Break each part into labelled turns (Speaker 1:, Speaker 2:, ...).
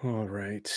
Speaker 1: All right.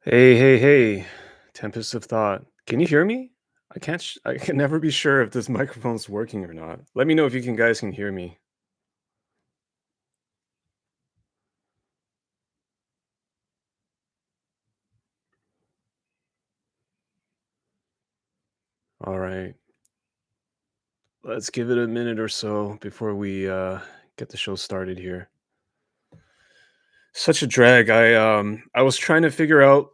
Speaker 1: Hey, hey, hey. Tempest of thought. Can you hear me? I can't. I can never be sure if this microphone's working or not. Let me know if you can guys can hear me. All right. Let's give it a minute or so before we get the show started here. Such a drag. I was trying to figure out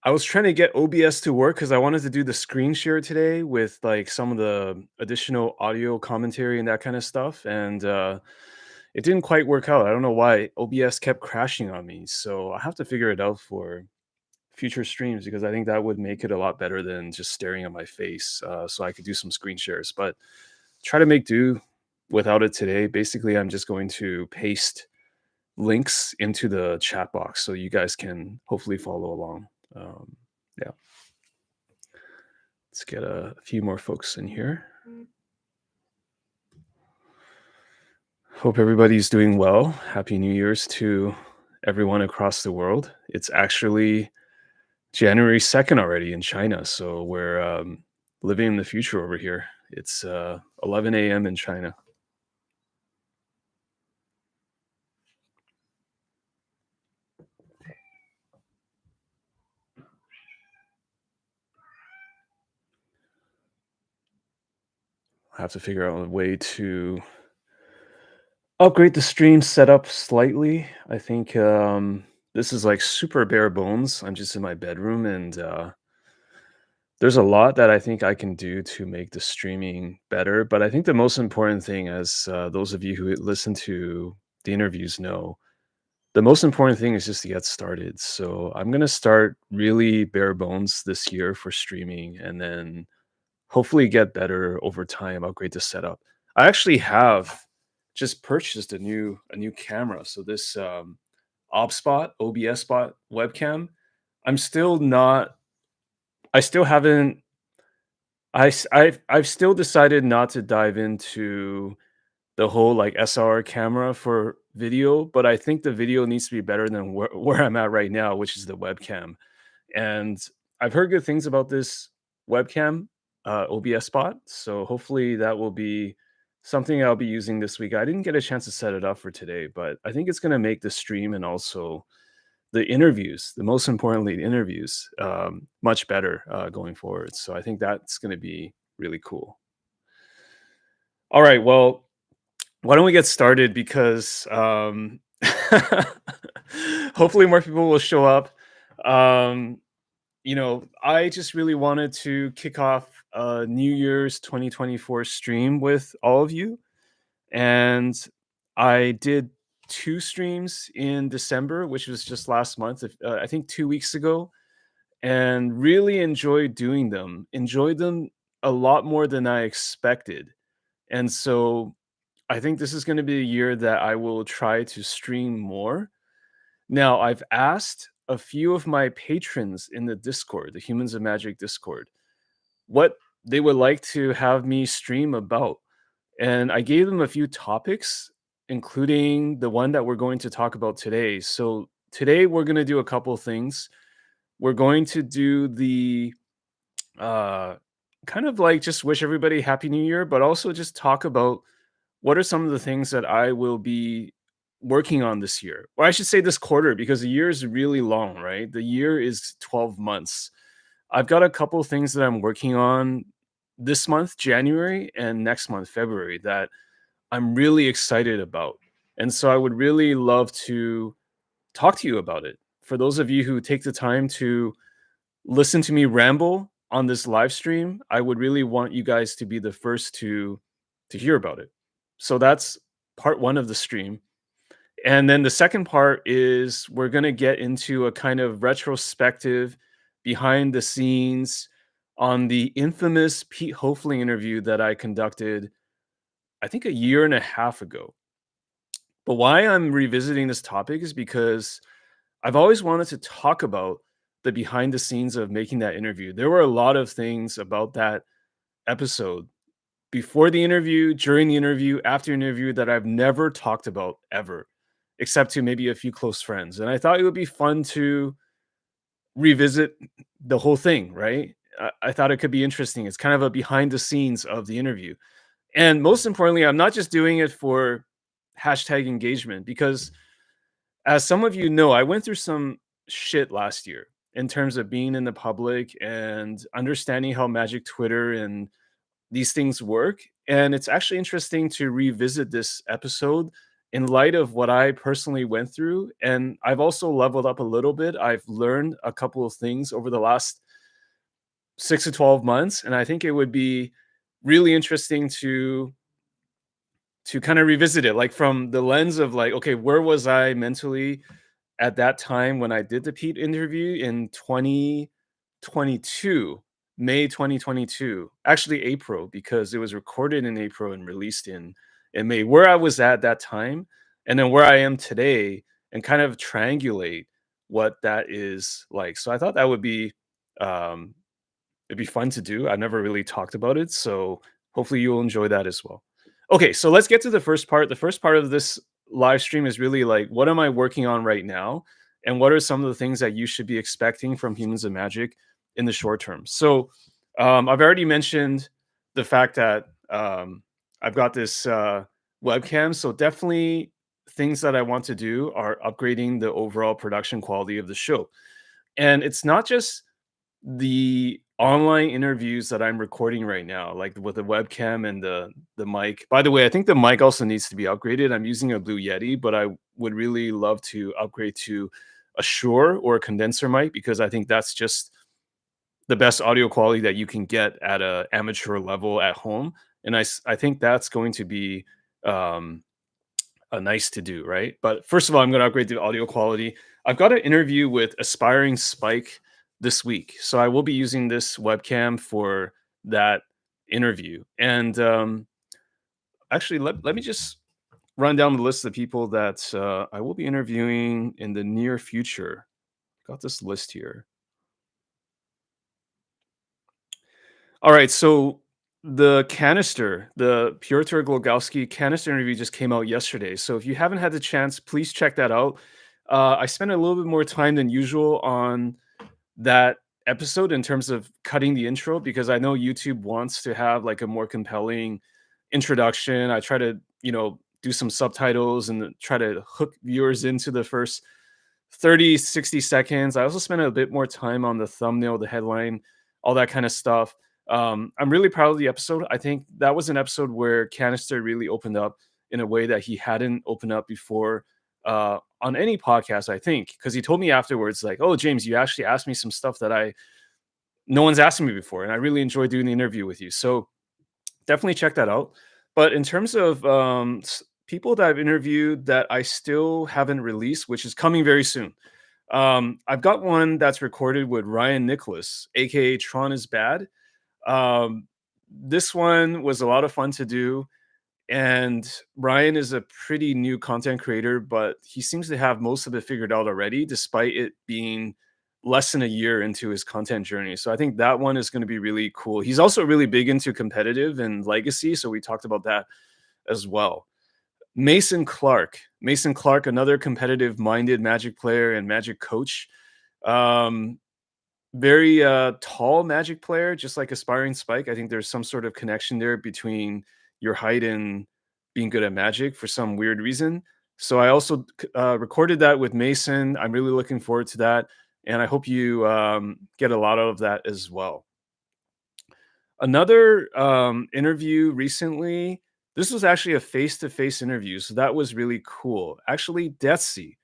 Speaker 1: I was trying to get OBS to work because I wanted to do the screen share today with like some of the additional audio commentary and that kind of stuff. And it didn't quite work out. I don't know why OBS kept crashing on me. So I have to figure it out for future streams because I think that would make it a lot better than just staring at my face. So I could do some screen shares, but try to make do without it today. Basically, I'm just going to paste links into the chat box so you guys can hopefully follow along. Um, yeah, let's get a few more folks in here. Hope everybody's doing well. Happy New Year's to everyone across the world. It's actually January 2nd already in China, so we're living in the future over here. It's 11 a.m. in China. I have to figure out a way to upgrade the stream setup slightly. I think this is like super bare bones. I'm just in my bedroom, and there's a lot that I think I can do to make the streaming better. But I think the most important thing, as those of you who listen to the interviews know, the most important thing is just to get started. So I'm gonna start really bare bones this year for streaming, and then hopefully get better over time, upgrade the setup. I actually have just purchased a new camera. So this OBS spot webcam. I'm still not. I still haven't. I've still decided not to dive into the whole like SLR camera for video, but I think the video needs to be better than where I'm at right now, which is the webcam. And I've heard good things about this webcam, OBS spot. So hopefully that will be something I'll be using this week. I didn't get a chance to set it up for today, but I think it's going to make the stream and also the interviews, the most importantly, the interviews, much better going forward. So I think that's going to be really cool. All right. Well, why don't we get started? Because hopefully more people will show up. Um, I just really wanted to kick off a New Year's 2024 stream with all of you. And I did two streams in December, which was just last month, I think 2 weeks ago, and really enjoyed doing them. Enjoyed them a lot more than I expected. And so I think this is going to be a year that I will try to stream more. Now, I've asked a few of my patrons in the Discord, the Humans of Magic Discord, what they would like to have me stream about. And I gave them a few topics, including the one that we're going to talk about today. So, today we're going to do a couple things. We're going to do the uh, kind of like just wish everybody Happy New Year, but also just talk about what are some of the things that I will be working on this year? Or I should say this quarter, because the year is really long, right? The year is 12 months. I've got a couple things that I'm working on this month, January, and next month, February, that I'm really excited about. And so I would really love to talk to you about it. For those of you who take the time to listen to me ramble on this live stream, I would really want you guys to be the first to hear about it. So that's part 1 of the stream. And then the second part is we're going to get into a kind of retrospective behind the scenes on the infamous Pete Hoefling interview that I conducted, I think a year and a half ago. But why I'm revisiting this topic is because I've always wanted to talk about the behind the scenes of making that interview. There were a lot of things about that episode before the interview, during the interview, after the interview that I've never talked about ever, except to maybe a few close friends. And I thought it would be fun to revisit the whole thing, right? I thought it could be interesting. It's kind of a behind the scenes of the interview. And most importantly, I'm not just doing it for hashtag engagement, because as some of you know, I went through some shit last year in terms of being in the public and understanding how Magic Twitter and these things work. And it's actually interesting to revisit this episode in light of what I personally went through. And I've also leveled up a little bit. I've learned a couple of things over the last 6 to 12 months. And I think it would be really interesting to kind of revisit it, like from the lens of like, okay, where was I mentally at that time when I did the Pete interview in 2022, May 2022, actually April, because it was recorded in April and released in May, where I was at that time, and then where I am today, and kind of triangulate what that is like. So I thought that would be um, it'd be fun to do. I've never really talked about it, so hopefully you'll enjoy that as well. Okay, so let's get to the first part. The first part of this live stream is really like, what am I working on right now? And what are some of the things that you should be expecting from Humans of Magic in the short term? So I've already mentioned the fact that I've got this webcam. So definitely things that I want to do are upgrading the overall production quality of the show. And it's not just the online interviews that I'm recording right now, like with the webcam and the mic. By the way, I think the mic also needs to be upgraded. I'm using a Blue Yeti, but I would really love to upgrade to a Shure or a condenser mic, because I think that's just the best audio quality that you can get at a amateur level at home. And I think that's going to be um, a nice to do, right? But first of all, I'm going to upgrade the audio quality. I've got an interview with aspiring Spike this week, so I will be using this webcam for that interview. And actually, let me just run down the list of people that I will be interviewing in the near future. Got this list here. All right, so the Piotr Glogowski canister interview just came out yesterday. So if you haven't had the chance, please check that out. I spent a little bit more time than usual on that episode in terms of cutting the intro, because I know YouTube wants to have like a more compelling introduction. I try to, do some subtitles and try to hook viewers into the first 30, 60 seconds. I also spent a bit more time on the thumbnail, the headline, all that kind of stuff. I'm really proud of the episode. I think that was an episode where Canister really opened up in a way that he hadn't opened up before on any podcast, I think, because he told me afterwards, like, "Oh, James, you actually asked me some stuff that I no one's asked me before, and I really enjoyed doing the interview with you." So definitely check that out. But in terms of people that I've interviewed that I still haven't released, which is coming very soon, I've got one that's recorded with Ryan Nicholas, aka Tron is Bad. Um, this one was a lot of fun to do. And Ryan is a pretty new content creator, but he seems to have most of it figured out already, despite it being less than a year into his content journey. So I think that one is going to be really cool. He's also really big into competitive and legacy. So we talked about that as well. Mason Clark, another competitive minded Magic player and Magic coach. Um, Very tall Magic player, just like aspiring Spike. I think there's some sort of connection there between your height and being good at Magic for some weird reason. So I also recorded that with Mason. I'm really looking forward to that, and I hope you get a lot out of that as well. Another interview recently. This was actually a face-to-face interview, so that was really cool. Actually, Deathsy,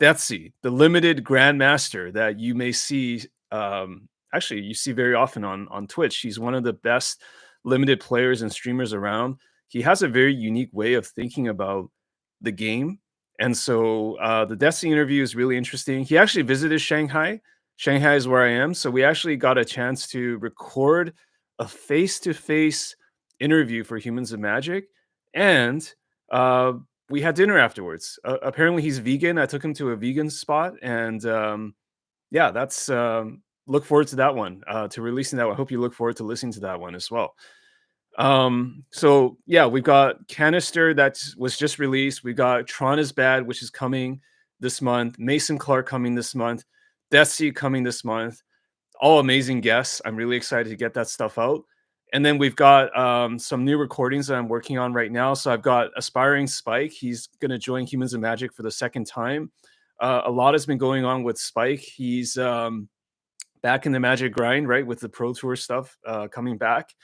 Speaker 1: the limited grandmaster that you may see, actually you see very often on Twitch. He's one of the best limited players and streamers around. He has a very unique way of thinking about the game, and so the Deathsy interview is really interesting. He actually visited Shanghai. Shanghai is where I am, so we actually got a chance to record a face-to-face interview for Humans of Magic, and uh, we had dinner afterwards. Apparently, he's vegan. I took him to a vegan spot, and yeah, that's look forward to that one. To releasing that one. I hope you look forward to listening to that one as well. So yeah, we've got Canister that was just released. We got Tron is Bad, which is coming this month. Mason Clark coming this month. Deathsea coming this month. All amazing guests. I'm really excited to get that stuff out. And then we've got some new recordings that I'm working on right now. So I've got Aspiring Spike. He's going to join Humans of Magic for the second time. A lot has been going on with Spike. He's back in the Magic grind, right, with the Pro Tour stuff coming back.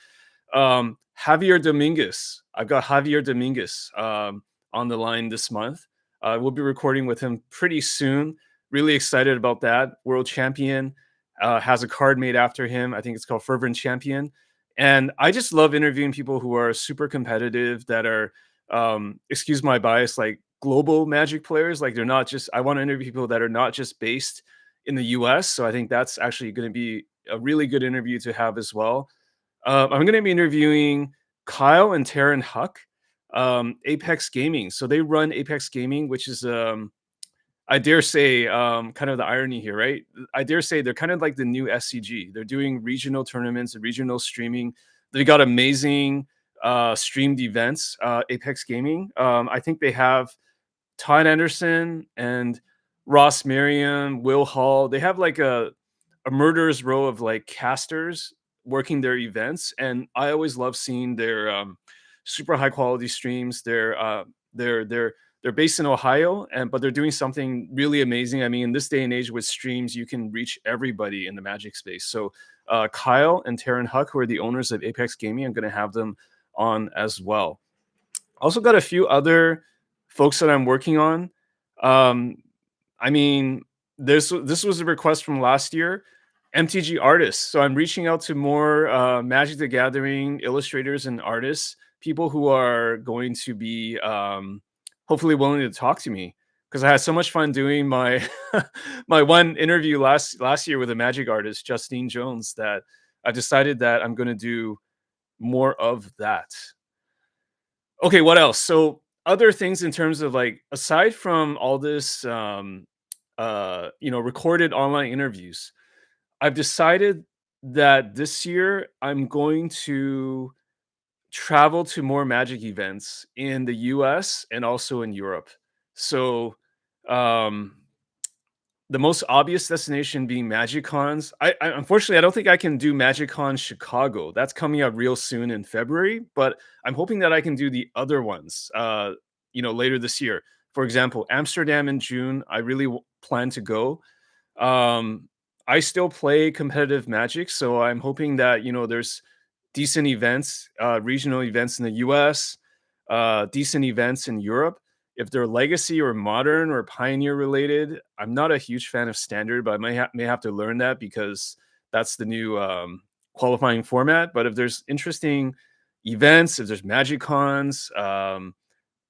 Speaker 1: Javier Dominguez. I've got Javier Dominguez on the line this month. We'll be recording with him pretty soon. Really excited about that. World champion, has a card made after him. I think it's called Fervent Champion. And I just love interviewing people who are super competitive, that are, excuse my bias, like global Magic players. Like they're not just, I want to interview people that are not just based in the US. So I think that's actually going to be a really good interview to have as well. I'm going to be interviewing Kyle and Taryn Huck, Apex Gaming. So they run Apex Gaming, which is, I dare say, kind of the irony here, right? I dare say they're kind of like the new SCG. They're doing regional tournaments and regional streaming. They got amazing streamed events, Apex Gaming. I think they have Todd Anderson and Ross Merriam, Will Hall. They have like a murderer's row of like casters working their events, and I always love seeing their super high quality streams. They're based in Ohio, and but they're doing something really amazing. I mean, in this day and age with streams, you can reach everybody in the Magic space. So Kyle and Taryn Huck, who are the owners of Apex Gaming, I'm going to have them on as well. Also got a few other folks that I'm working on. Um, I mean, this was a request from last year. MTG artists. So I'm reaching out to more Magic the Gathering illustrators and artists, people who are going to be hopefully willing to talk to me, because I had so much fun doing my my one interview last year with a Magic artist, Justine Jones, that I decided that I'm going to do more of that. Okay, what else? So other things in terms of like, aside from all this recorded online interviews, I've decided that this year I'm going to travel to more Magic events in the US and also in Europe. So um the most obvious destination being Magic Cons. I unfortunately I don't think I can do Magic Con Chicago. That's coming up real soon in February, but I'm hoping that I can do the other ones later this year. For example, Amsterdam in June, I really plan to go. um, I still play competitive Magic, so I'm hoping that there's decent events, regional events in the US, decent events in Europe. If they're legacy or modern or pioneer related, I'm not a huge fan of standard, but I may have to learn that because that's the new qualifying format. But if there's interesting events, if there's Magic Cons,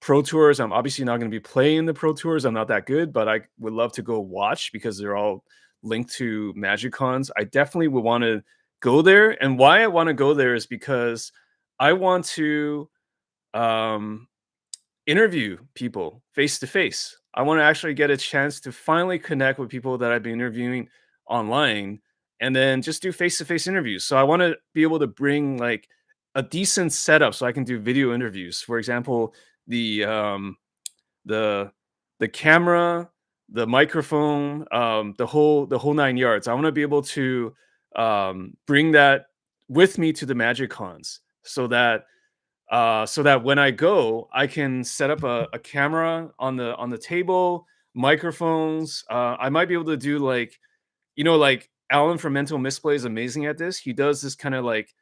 Speaker 1: Pro Tours. I'm obviously not going to be playing the Pro Tours. I'm not that good, but I would love to go watch because they're all linked to Magic Cons. I definitely would want to go there. And why I want to go there is because I want to um, interview people face to face. I want to actually get a chance to finally connect with people that I've been interviewing online and then just do face to face interviews. So I want to be able to bring like a decent setup so I can do video interviews. For example, the the the camera, the microphone, the whole 9 yards. I want to be able to bring that with me to the Magic Cons so that when I go, I can set up a camera on the table, microphones. I might be able to do like like Alan from Mental Misplay is amazing at this. He does this kind of like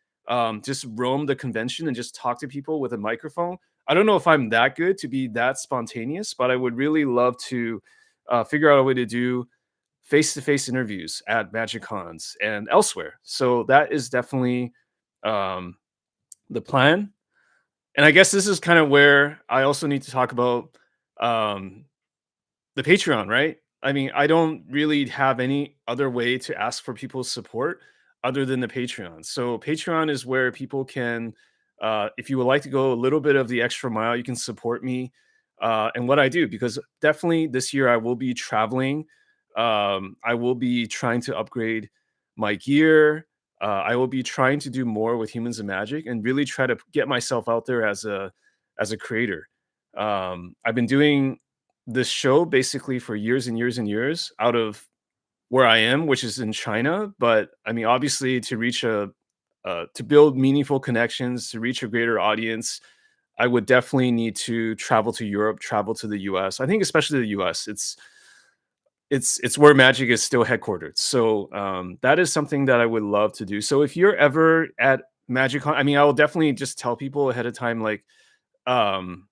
Speaker 1: just roam the convention and just talk to people with a microphone. I don't know if I'm that good to be that spontaneous, but I would really love to figure out a way to do face to face interviews at Magic Cons and elsewhere. So that is definitely um, the plan. And I guess this is kind of where I also need to talk about um, the Patreon, right? I mean, I don't really have any other way to ask for people's support other than the Patreon. So Patreon is where people can, if you would like to go a little bit of the extra mile, you can support me and what I do. Because definitely this year I will be traveling. I will be trying to upgrade my gear. I will be trying to do more with Humans of Magic and really try to get myself out there as a creator. I've been doing this show basically for years and years and years out of where I am, which is in China. But I mean, obviously, to reach to build meaningful connections, to reach a greater audience, I would definitely need to travel to Europe, travel to the US. I think especially the US. It's where Magic is still headquartered. So that is something that I would love to do. So if you're ever at MagicCon, I mean, I will definitely just tell people ahead of time, like um,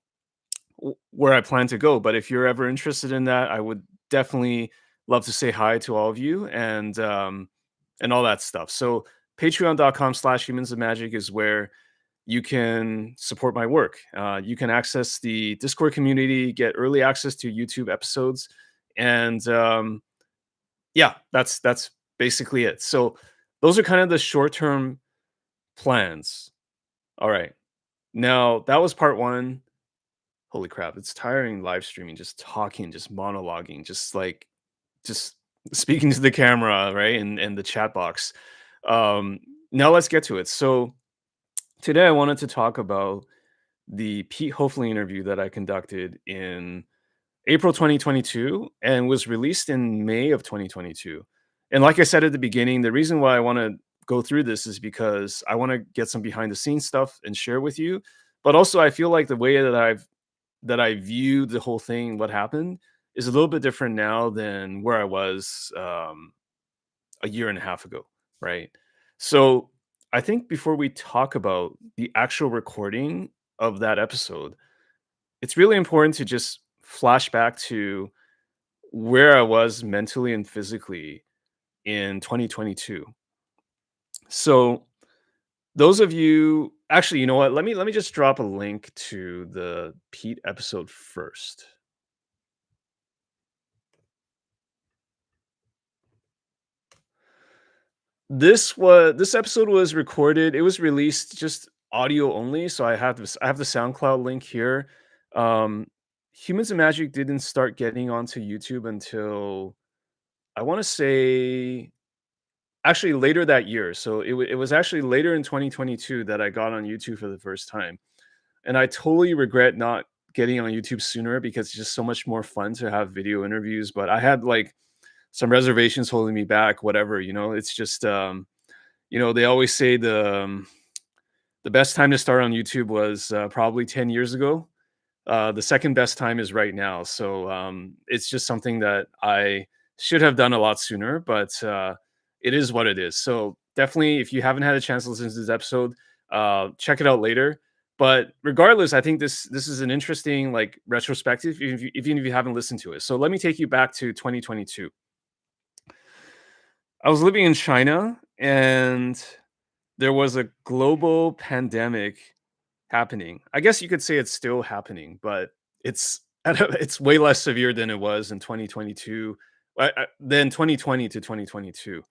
Speaker 1: where I plan to go. But if you're ever interested in that, I would definitely love to say hi to all of you and all that stuff. So patreon.com/humans of magic is where you can support my work. You can access the Discord community, get early access to YouTube episodes, and yeah, that's basically it. So those are kind of the short-term plans. All right. Now that was part one. Holy crap, it's tiring live streaming, just talking, just monologuing, just speaking to the camera, right? And the chat box. Um, Now let's get to it. So today I wanted to talk about the Pete Hoefling interview that I conducted in April 2022 and was released in May of 2022. And like I said at the beginning, the reason why I want to go through this is because I want to get some behind the scenes stuff and share with you. But also I feel like the way that I view the whole thing, what happened, is a little bit different now than where I was a year and a half ago, right? So I think before we talk about the actual recording of that episode, it's really important to just flash back to where I was mentally and physically in 2022. So those of you actually, you know what? Let me just drop a link to the Pete episode first. This episode was recorded. It was released just audio only, so I have the SoundCloud link here. Um, Humans of Magic didn't start getting onto YouTube until I want to say actually later that year. So it was actually later in 2022 that I got on YouTube for the first time, and I totally regret not getting on YouTube sooner because it's just so much more fun to have video interviews. But I had like some reservations holding me back. Whatever, it's just they always say the best time to start on YouTube was probably 10 years ago. The second best time is right now. So it's just something that I should have done a lot sooner, but it is what it is. So definitely, if you haven't had a chance to listen to this episode, check it out later. But regardless, I think this is an interesting like retrospective, even if you haven't listened to it. So let me take you back to 2022. I was living in China, and there was a global pandemic happening. I guess you could say it's still happening, but it's way less severe than it was in 2022, than 2020 to 2022.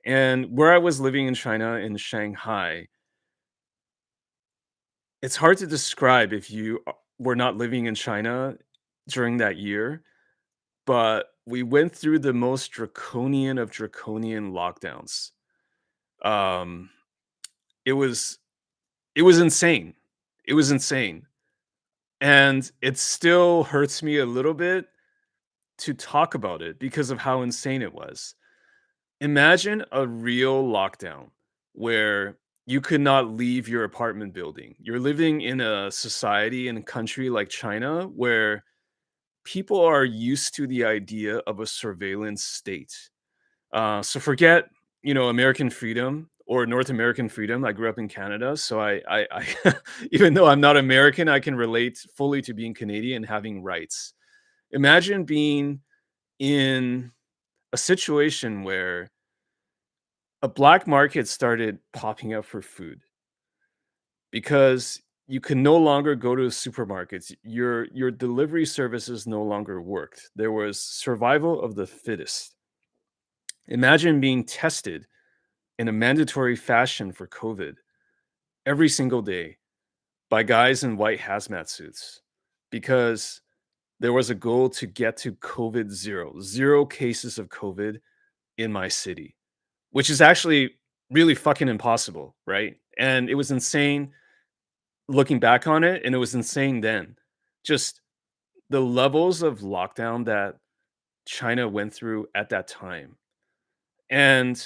Speaker 1: And where I was living in China, in Shanghai, It's hard to describe if you were not living in China during that year, but we went through the most draconian of draconian lockdowns. Um, it was it was insane. It was insane, and it still hurts me a little bit to talk about it because of how insane it was. Imagine a real lockdown where you could not leave your apartment building. You're living in a society and country like China where people are used to the idea of a surveillance state. So forget, American freedom or North American freedom. I grew up in Canada, so I even though I'm not American, I can relate fully to being Canadian and having rights. Imagine being in a situation where a black market started popping up for food because you can no longer go to supermarkets. Your delivery services no longer worked. There was survival of the fittest. Imagine being tested in a mandatory fashion for COVID every single day by guys in white hazmat suits because there was a goal to get to COVID zero cases of COVID in my city, which is actually really fucking impossible, right? And it was insane looking back on it, and it was insane then. Just the levels of lockdown that China went through at that time. And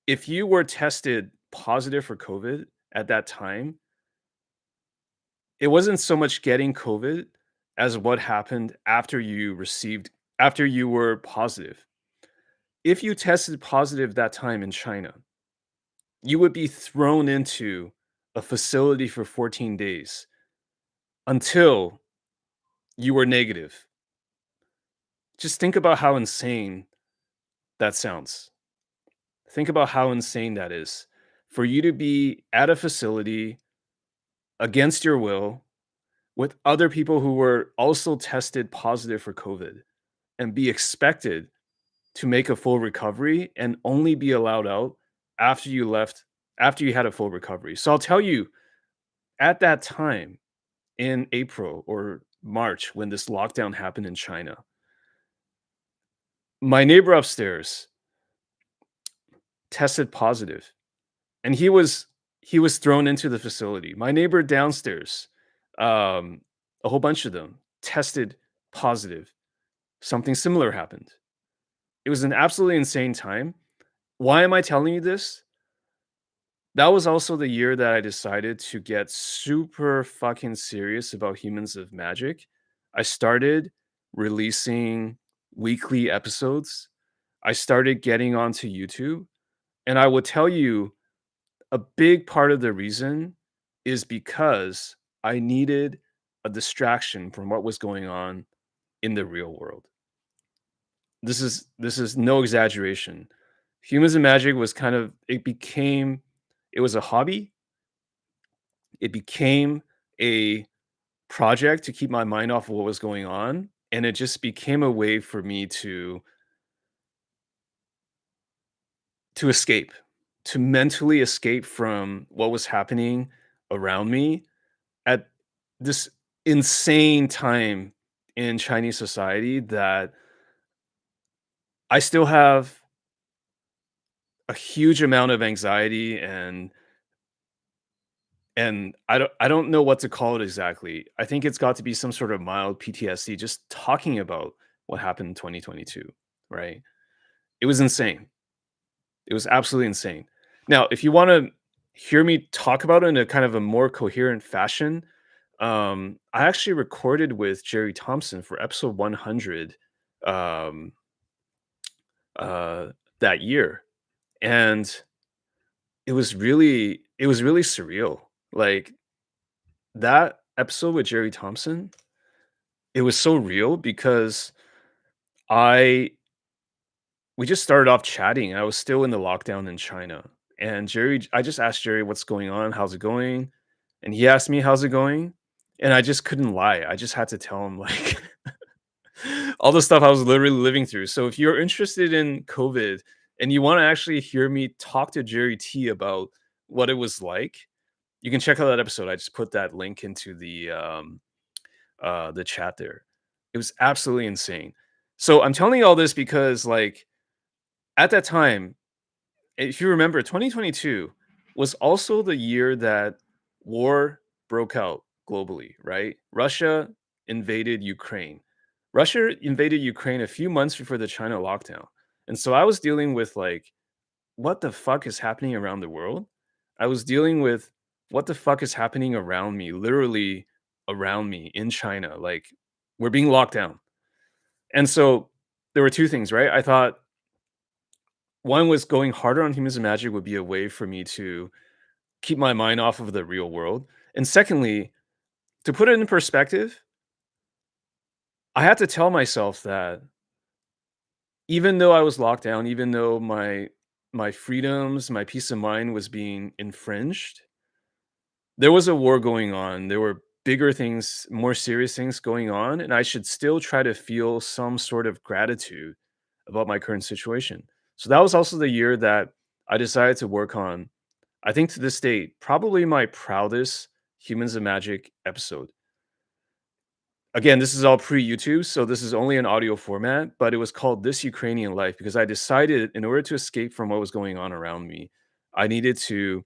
Speaker 1: if you were tested positive for COVID at that time, it wasn't so much getting COVID as what happened after you were positive. If you tested positive that time in China, you would be thrown into a facility for 14 days until you were negative. Just think about how insane that sounds. Think about how insane that is for you to be at a facility against your will with other people who were also tested positive for COVID and be expected to make a full recovery and only be allowed out after you left, after you had a full recovery. So I'll tell you, at that time in April or March, when this lockdown happened in China, my neighbor upstairs tested positive, and he was thrown into the facility. My neighbor downstairs, um, a whole bunch of them tested positive. Something similar happened. It was an absolutely insane time. Why am I telling you this? That was also the year that I decided to get super fucking serious about Humans of Magic. I started releasing weekly episodes. I started getting onto YouTube. And I will tell you, a big part of the reason is because I needed a distraction from what was going on in the real world. This is no exaggeration. Humans and Magic was kind of it was a hobby. It became a project to keep my mind off of what was going on, and it just became a way for me to escape, to mentally escape from what was happening around me at this insane time in Chinese society that I still have a huge amount of anxiety and I don't know what to call it exactly. I think it's got to be some sort of mild PTSD just talking about what happened in 2022, right? It was insane. It was absolutely insane. Now, if you want to hear me talk about it in a kind of a more coherent fashion, I actually recorded with Jerry Thompson for episode 100 um, uh, that year, and it was really surreal. Like that episode with Jerry Thompson, it was so real because I we just started off chatting. I was still in the lockdown in China, and I just asked Jerry, "What's going on? How's it going?" And he asked me, "How's it going?" And I just couldn't lie. I just had to tell him like all the stuff I was literally living through. So if you're interested in COVID and you want to actually hear me talk to Jerry T about what it was like, You can check out that episode. I just put that link into the chat there. It was absolutely insane. So I'm telling you all this because like at that time, if you remember, 2022 was also the year that war broke out globally, right? Russia invaded Ukraine. Russia invaded Ukraine a few months before the China lockdown. And so I was dealing with like, what the fuck is happening around the world? I was dealing with what the fuck is happening around me, literally around me in China. Like, we're being locked down. And so there were two things, right? I thought one was going harder on humans and magic would be a way for me to keep my mind off of the real world. And secondly, to put it in perspective, I had to tell myself that even though I was locked down, even though my freedoms, my peace of mind was being infringed, there was a war going on. There were bigger things, more serious things going on, and I should still try to feel some sort of gratitude about my current situation. So that was also the year that I decided to work on, I think to this date, probably my proudest Humans of Magic episode. Again, this is all pre-YouTube, so this is only an audio format, but it was called This Ukrainian Life because I decided in order to escape from what was going on around me, I needed to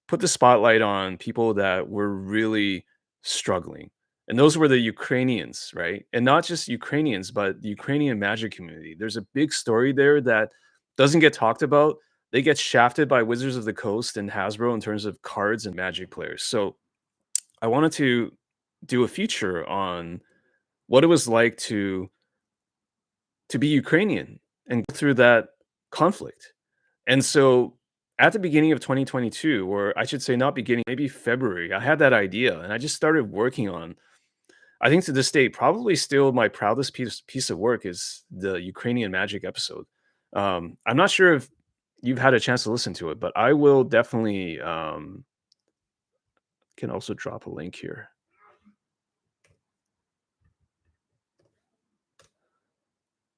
Speaker 1: put the spotlight on people that were really struggling. And those were the Ukrainians, right? And not just Ukrainians, but the Ukrainian magic community. There's a big story there that doesn't get talked about. They get shafted by Wizards of the Coast and Hasbro in terms of cards and magic players. So I wanted to do a feature on what it was like to be Ukrainian and go through that conflict. And so at the beginning of 2022, or I should say not beginning, maybe February, I had that idea and I just started working on, I think to this day, probably still my proudest piece of work is the Ukrainian Magic episode. I'm not sure if you've had a chance to listen to it, but I will definitely can also drop a link here.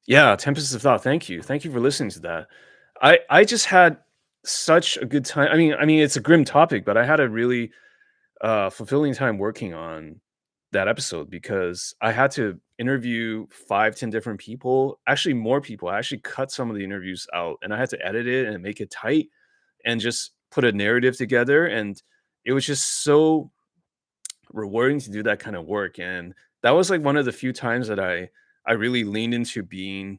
Speaker 1: Yeah, Tempest of Thought. Thank you. Thank you for listening to that. I just had such a good time. I mean, it's a grim topic, but I had a really fulfilling time working on that episode because I had to interview 5, 10 different people, actually more people. I actually cut some of the interviews out and I had to edit it and make it tight and just put a narrative together. And it was just so rewarding to do that kind of work. And that was like one of the few times that I really leaned into being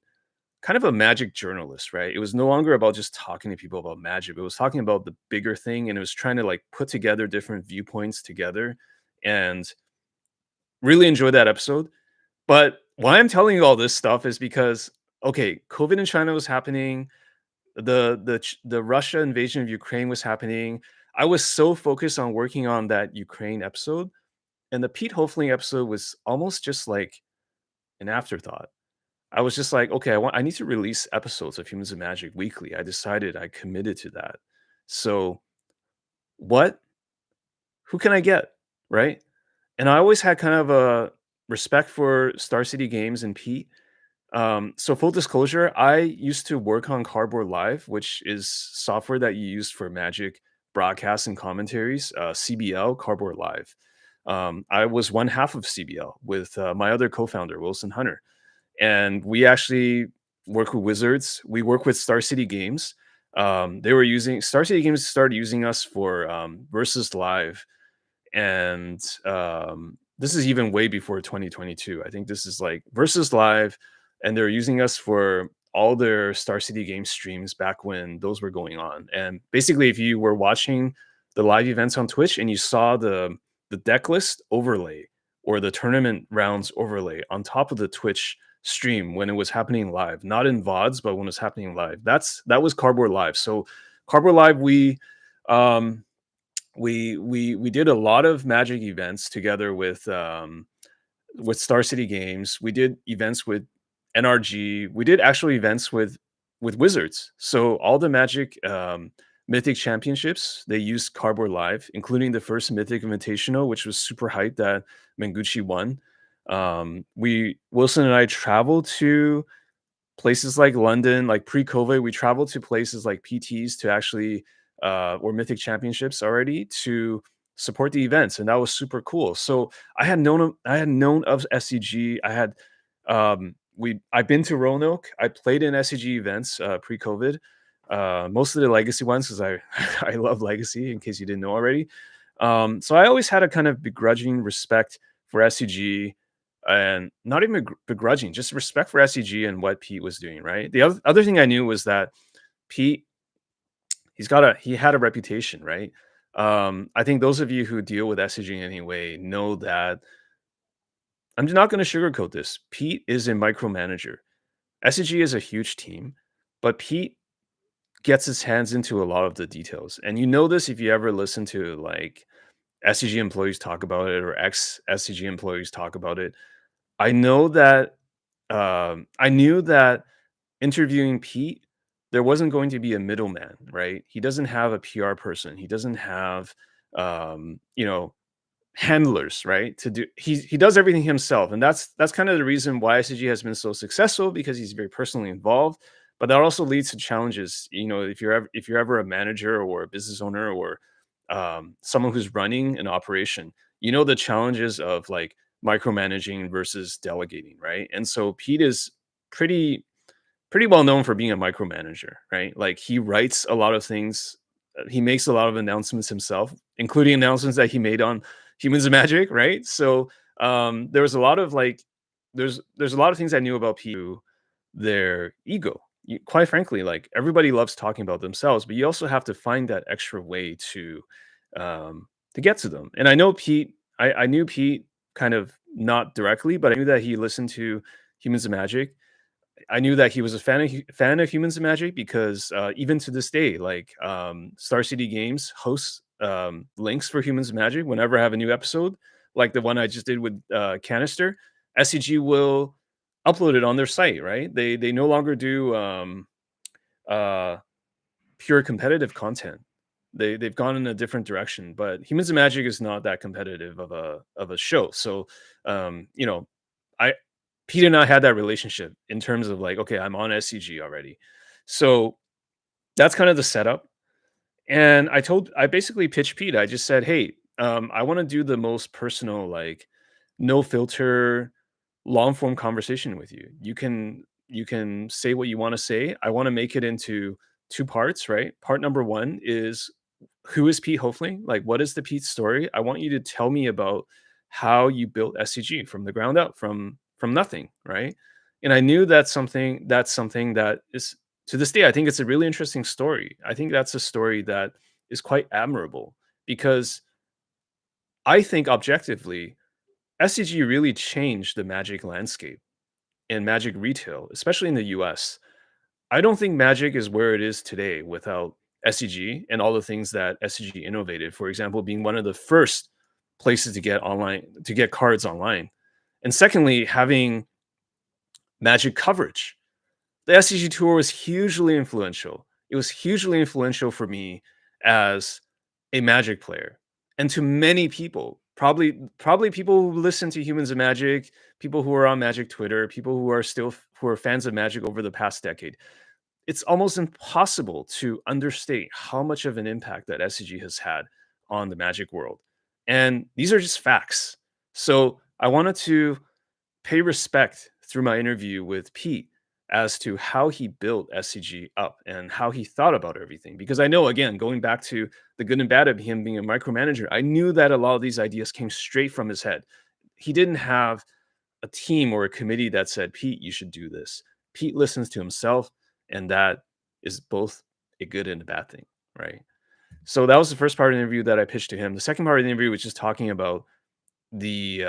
Speaker 1: kind of a magic journalist, right? It was no longer about just talking to people about magic. It was talking about the bigger thing and it was trying to like put together different viewpoints together and really enjoy that episode. But why I'm telling you all this stuff is because okay, COVID in China was happening, the Russia invasion of Ukraine was happening. I was so focused on working on that Ukraine episode and the Pete Hoefling episode was almost just like an afterthought. I was just like, okay, I need to release episodes of Humans of Magic weekly. I decided I committed to that. So what? Who can I get? Right. And I always had kind of a respect for Star City Games and Pete. So full disclosure, I used to work on Cardboard Live, which is software that you use for Magic broadcasts and commentaries. CBL, Cardboard Live. I was one half of CBL with my other co-founder, Wilson Hunter, and we actually work with Wizards. We work with Star City Games. They were using Star City Games started using us for Versus Live and this is even way before 2022. I think this is like Versus Live, and they're using us for all their Star City game streams back when those were going on. And basically, if you were watching the live events on Twitch and you saw the deck list overlay or the tournament rounds overlay on top of the Twitch stream when it was happening live, not in VODs, but when it was happening live, that was Cardboard Live. So Cardboard Live, um, we did a lot of Magic events together with Star City Games. We did events with NRG. We did actual events with Wizards. So all the Magic Mythic Championships they used Cardboard Live, including the first Mythic Invitational, which was super hyped that Menguchi won. We Wilson and I traveled to places like London, like pre-COVID, we traveled to places like PTs to actually or Mythic Championships already to support the events, and that was super cool. So I had known of SCG. I had I've been to Roanoke. I played in SCG events pre-COVID. Most of the legacy ones because I I love legacy in case you didn't know already. So I always had a kind of begrudging respect for SCG and not even begrudging, just respect for SCG and what Pete was doing, right? The other thing I knew was that Pete he had a reputation, right? I think those of you who deal with SCG in any way know that I'm not going to sugarcoat this. Pete is a micromanager. SCG is a huge team, but Pete gets his hands into a lot of the details. And you know this if you ever listen to like SCG employees talk about it or ex SCG employees talk about it. I know that I knew that interviewing Pete, there wasn't going to be a middleman, right? He doesn't have a PR person. He doesn't have, you know, handlers, right? To do he does everything himself, and that's kind of the reason why SCG has been so successful because he's very personally involved. But that also leads to challenges. You know, if you're ever a manager or a business owner or someone who's running an operation, you know the challenges of like micromanaging versus delegating, right? And so Pete is pretty pretty well known for being a micromanager, right? Like he writes a lot of things. He makes a lot of announcements himself, including announcements that he made on Humans of Magic, right? So there was a lot of like, there's a lot of things I knew about people, their ego. Quite frankly, like everybody loves talking about themselves, but you also have to find that extra way to get to them. And I know Pete. I knew Pete kind of not directly, but I knew that he listened to Humans of Magic. I knew that he was a fan of Humans of Magic because even to this day, like Star City Games hosts links for Humans of Magic whenever I have a new episode, like the one I just did with Canister. SCG will upload it on their site, right? They no longer do uh, pure competitive content. They've gone in a different direction, but Humans of Magic is not that competitive of a show. So you know, I Pete and I had that relationship in terms of like, okay, I'm on SCG already. So that's kind of the setup. And I basically pitched Pete. I just said, hey, I want to do the most personal, like no filter, long form conversation with you. You can say what you want to say. I want to make it into two parts, right? Part number one is who is Pete Hoefling? Like, what is the Pete story? I want you to tell me about how you built SCG from the ground up, from nothing, right? And I knew that's something that is to this day, I think it's a really interesting story. I think that's a story that is quite admirable because I think objectively, SCG really changed the Magic landscape and Magic retail, especially in the US. I don't think Magic is where it is today without SCG and all the things that SCG innovated. For example, being one of the first places to get cards online. And secondly, having Magic coverage. The SCG tour was hugely influential. It was hugely influential for me as a Magic player and to many people. Probably people who listen to Humans of Magic, people who are on Magic Twitter, people who are fans of Magic over the past decade. It's almost impossible to understate how much of an impact that SCG has had on the Magic world. And these are just facts. So I wanted to pay respect through my interview with Pete as to how he built SCG up and how he thought about everything. Because I know, again, going back to the good and bad of him being a micromanager, I knew that a lot of these ideas came straight from his head. He didn't have a team or a committee that said, Pete, you should do this. Pete listens to himself, and that is both a good and a bad thing, right? So that was the first part of the interview that I pitched to him. The second part of the interview was just talking about the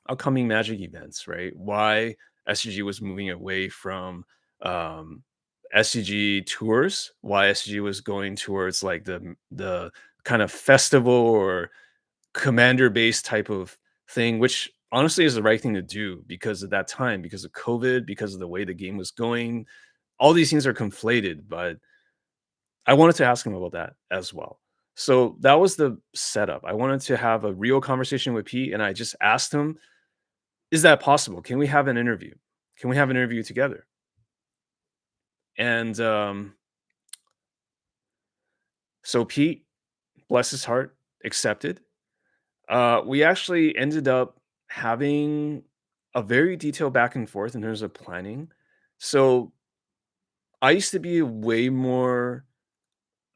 Speaker 1: upcoming Magic events, right? Why SCG was moving away from um, SCG tours, why SCG was going towards like the kind of festival or commander based type of thing, which honestly is the right thing to do because of that time, because of COVID, because of the way the game was going. All these things are conflated, but I wanted to ask him about that as well. So that was the setup. I wanted to have a real conversation with Pete, and I just asked him, is that possible? Can we have an interview? Can we have an interview together? And so Pete, bless his heart, accepted. We actually ended up having a very detailed back and forth in terms of planning. So I used to be way more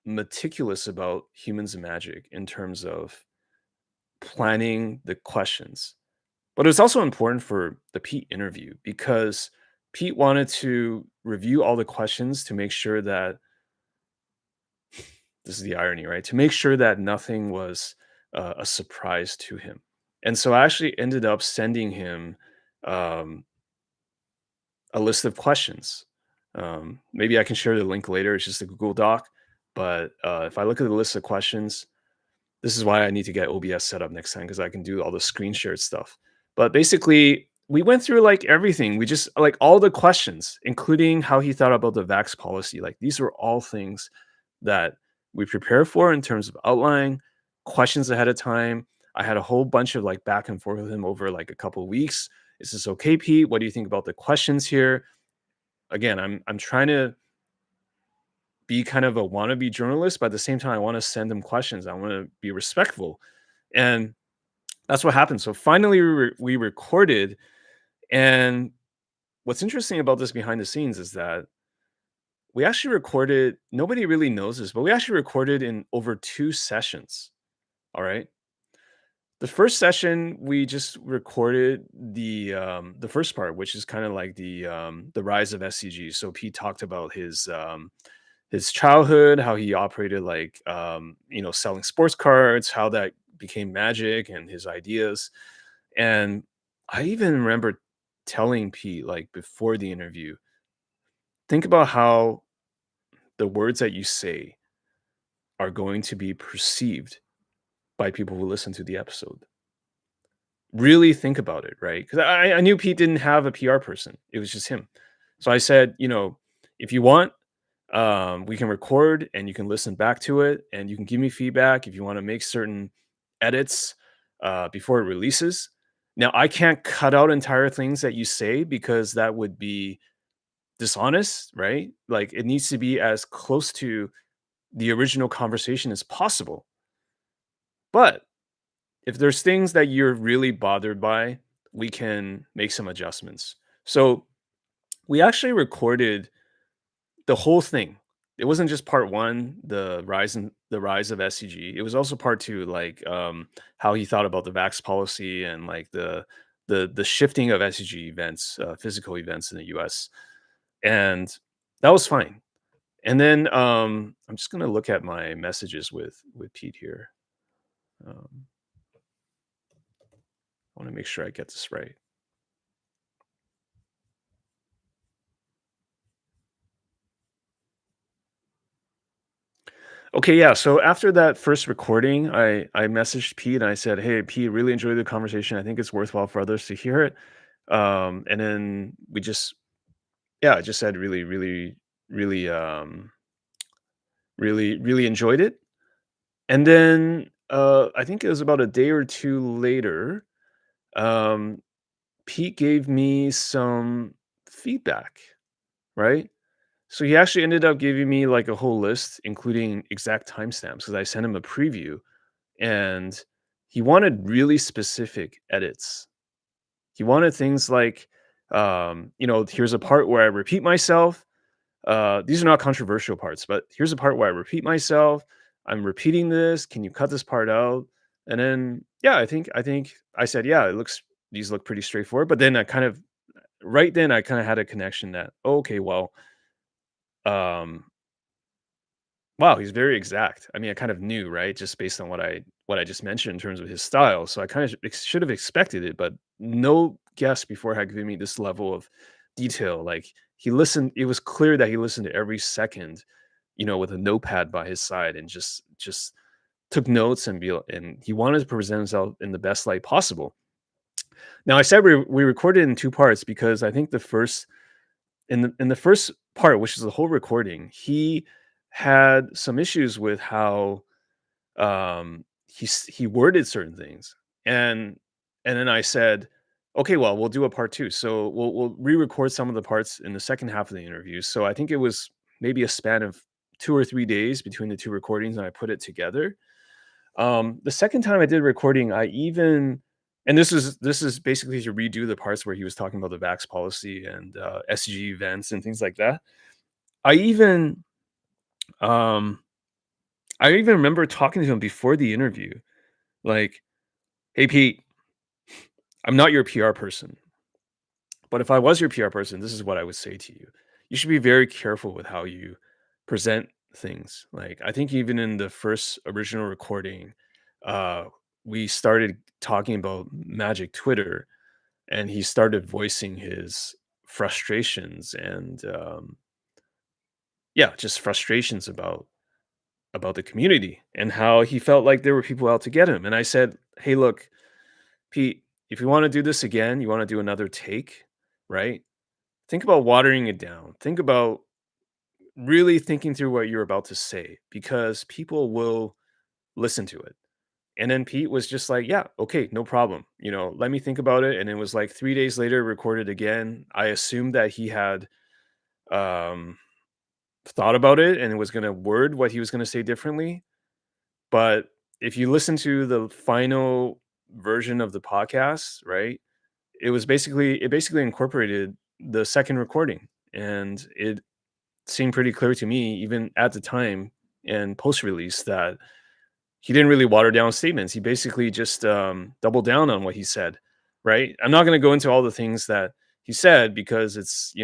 Speaker 1: meticulous about humans and magic in terms of planning the questions. But it was also important for the Pete interview because Pete wanted to review all the questions to make sure that this is the irony, right? To make sure that nothing was a surprise to him. And so I actually ended up sending him um, a list of questions. Maybe I can share the link later. It's just a Google Doc. But if I look at the list of questions, this is why I need to get OBS set up next time because I can do all the screen shared stuff. But basically, we went through like everything. We just like all the questions, including how he thought about the vax policy. Like these were all things that we prepare for in terms of outlining questions ahead of time. I had a whole bunch of like back and forth with him over like a couple of weeks. Is this okay, Pete? What do you think about the questions here? Again, I'm trying to be kind of a wannabe journalist, but at the same time, I want to send him questions. I want to be respectful, and that's what happened. So finally, we recorded, and what's interesting about this behind the scenes is that we actually recorded. Nobody really knows this, but we actually recorded in over 2 sessions. All right. The first session, we just recorded the first part, which is kind of like the rise of SCG. So Pete talked about his childhood, how he operated like selling sports cards, how that became magic and his ideas. And I even remember telling Pete like before the interview, think about how the words that you say are going to be perceived by people who listen to the episode. Really think about it, right? Because I knew Pete didn't have a PR person. It was just him. So I said, if you want, we can record and you can listen back to it and you can give me feedback if you want to make certain edits before it releases. Now, I can't cut out entire things that you say because that would be dishonest, right? Like it needs to be as close to the original conversation as possible. But if there's things that you're really bothered by, we can make some adjustments. So we actually recorded the whole thing. It wasn't just part 1, the rise of SCG. It was also part 2, like, how he thought about the vax policy and, like, the shifting of SCG events, physical events in the US, and that was fine. And then, I'm just gonna look at my messages with Pete here. Um, I wanna make sure I get this right. Okay, yeah. So after that first recording, I messaged Pete and I said, "Hey, Pete, really enjoyed the conversation. I think it's worthwhile for others to hear it." And then we just, yeah, I just said, really, really enjoyed it. And then I think it was about a day or two later, um, Pete gave me some feedback, right? So he actually ended up giving me like a whole list, including exact timestamps, because I sent him a preview and he wanted really specific edits. He wanted things like, here's a part where I repeat myself. These are not controversial parts, but here's a part where I repeat myself. I'm repeating this. Can you cut this part out? And then, yeah, I think I said, yeah, these look pretty straightforward. But then right then I kind of had a connection that, oh, okay, well, um, wow, he's very exact. I mean, I kind of knew, right? Just based on what I just mentioned in terms of his style. So I kind of should have expected it, but no guest before had given me this level of detail. Like he listened, it was clear that he listened to every second, with a notepad by his side and just took notes and he wanted to present himself in the best light possible. Now I said we recorded in 2 parts because I think in the first part, which is the whole recording, he had some issues with how he worded certain things, and then I said, okay, well, we'll do a part 2. So we'll re-record some of the parts in the second half of the interview. So I think it was maybe a span of 2 or 3 days between the 2 recordings, and I put it together. The second time I did recording, I even and this is basically to redo the parts where he was talking about the vax policy and SCG events and things like that. I even um I even remember talking to him before the interview, like, "Hey Pete, I'm not your PR person, but if I was your PR person, this is what I would say to you. You should be very careful with how you present things." Like, I think even in the first original recording, uh, we started talking about Magic Twitter, and he started voicing his frustrations and yeah, just frustrations about the community and how he felt like there were people out to get him. And I said, "Hey, look, Pete, if you want to do this again, you want to do another take, right? Think about watering it down. Think about really thinking through what you're about to say because people will listen to it." And then Pete was just like, "Yeah, okay, no problem. Let me think about it." And it was like 3 days later, recorded again. I assumed that he had um, thought about it and was going to word what he was going to say differently. But if you listen to the final version of the podcast, right, it basically incorporated the second recording, and it seemed pretty clear to me, even at the time and post release, that he didn't really water down statements. He basically just doubled down on what he said. Right. I'm not going to go into all the things that he said because it's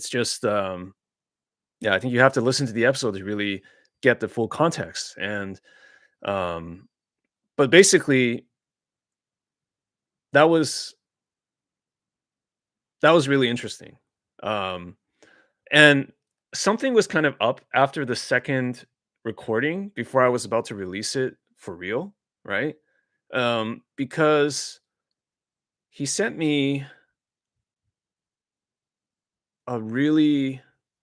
Speaker 1: just yeah. I think you have to listen to the episode to really get the full context. And um, but basically, that was that was really interesting. Um, And something was kind of up after the second recording before I was about to release it for real, right? Because he sent me a really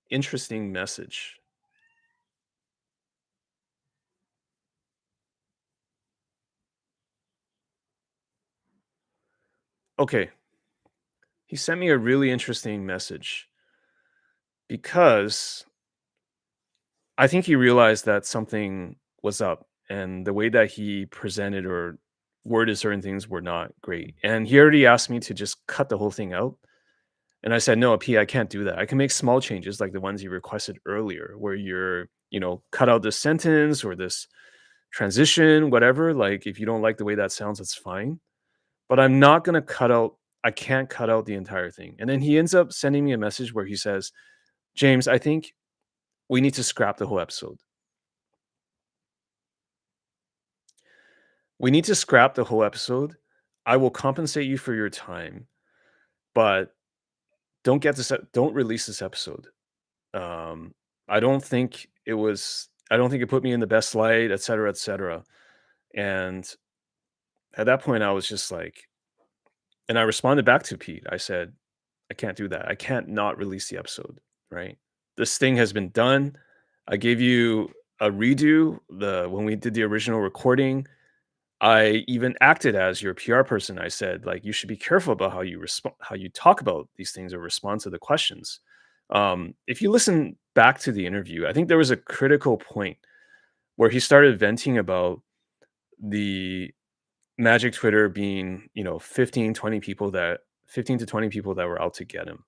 Speaker 1: interesting message. Okay, he sent me a really interesting message because I think he realized that something was up and the way that he presented or worded certain things were not great. And he already asked me to just cut the whole thing out. And I said, "No, P, I can't do that. I can make small changes like the ones you requested earlier, where cut out this sentence or this transition, whatever. Like, if you don't like the way that sounds, that's fine. But I can't cut out the entire thing." And then he ends up sending me a message where he says, "James, I think we need to scrap the whole episode. We need to scrap the whole episode. I will compensate you for your time, but don't release this episode. Um, I don't think it put me in the best light, et cetera, et cetera." And at that point, I was just like, and I responded back to Pete. I said, "I can't do that. I can't not release the episode, right? This thing has been done. I gave you a redo when we did the original recording. I even acted as your PR person. I said, like, you should be careful about how you talk about these things or respond to the questions." If you listen back to the interview, I think there was a critical point where he started venting about the Magic Twitter being, 15 to 20 people that were out to get him.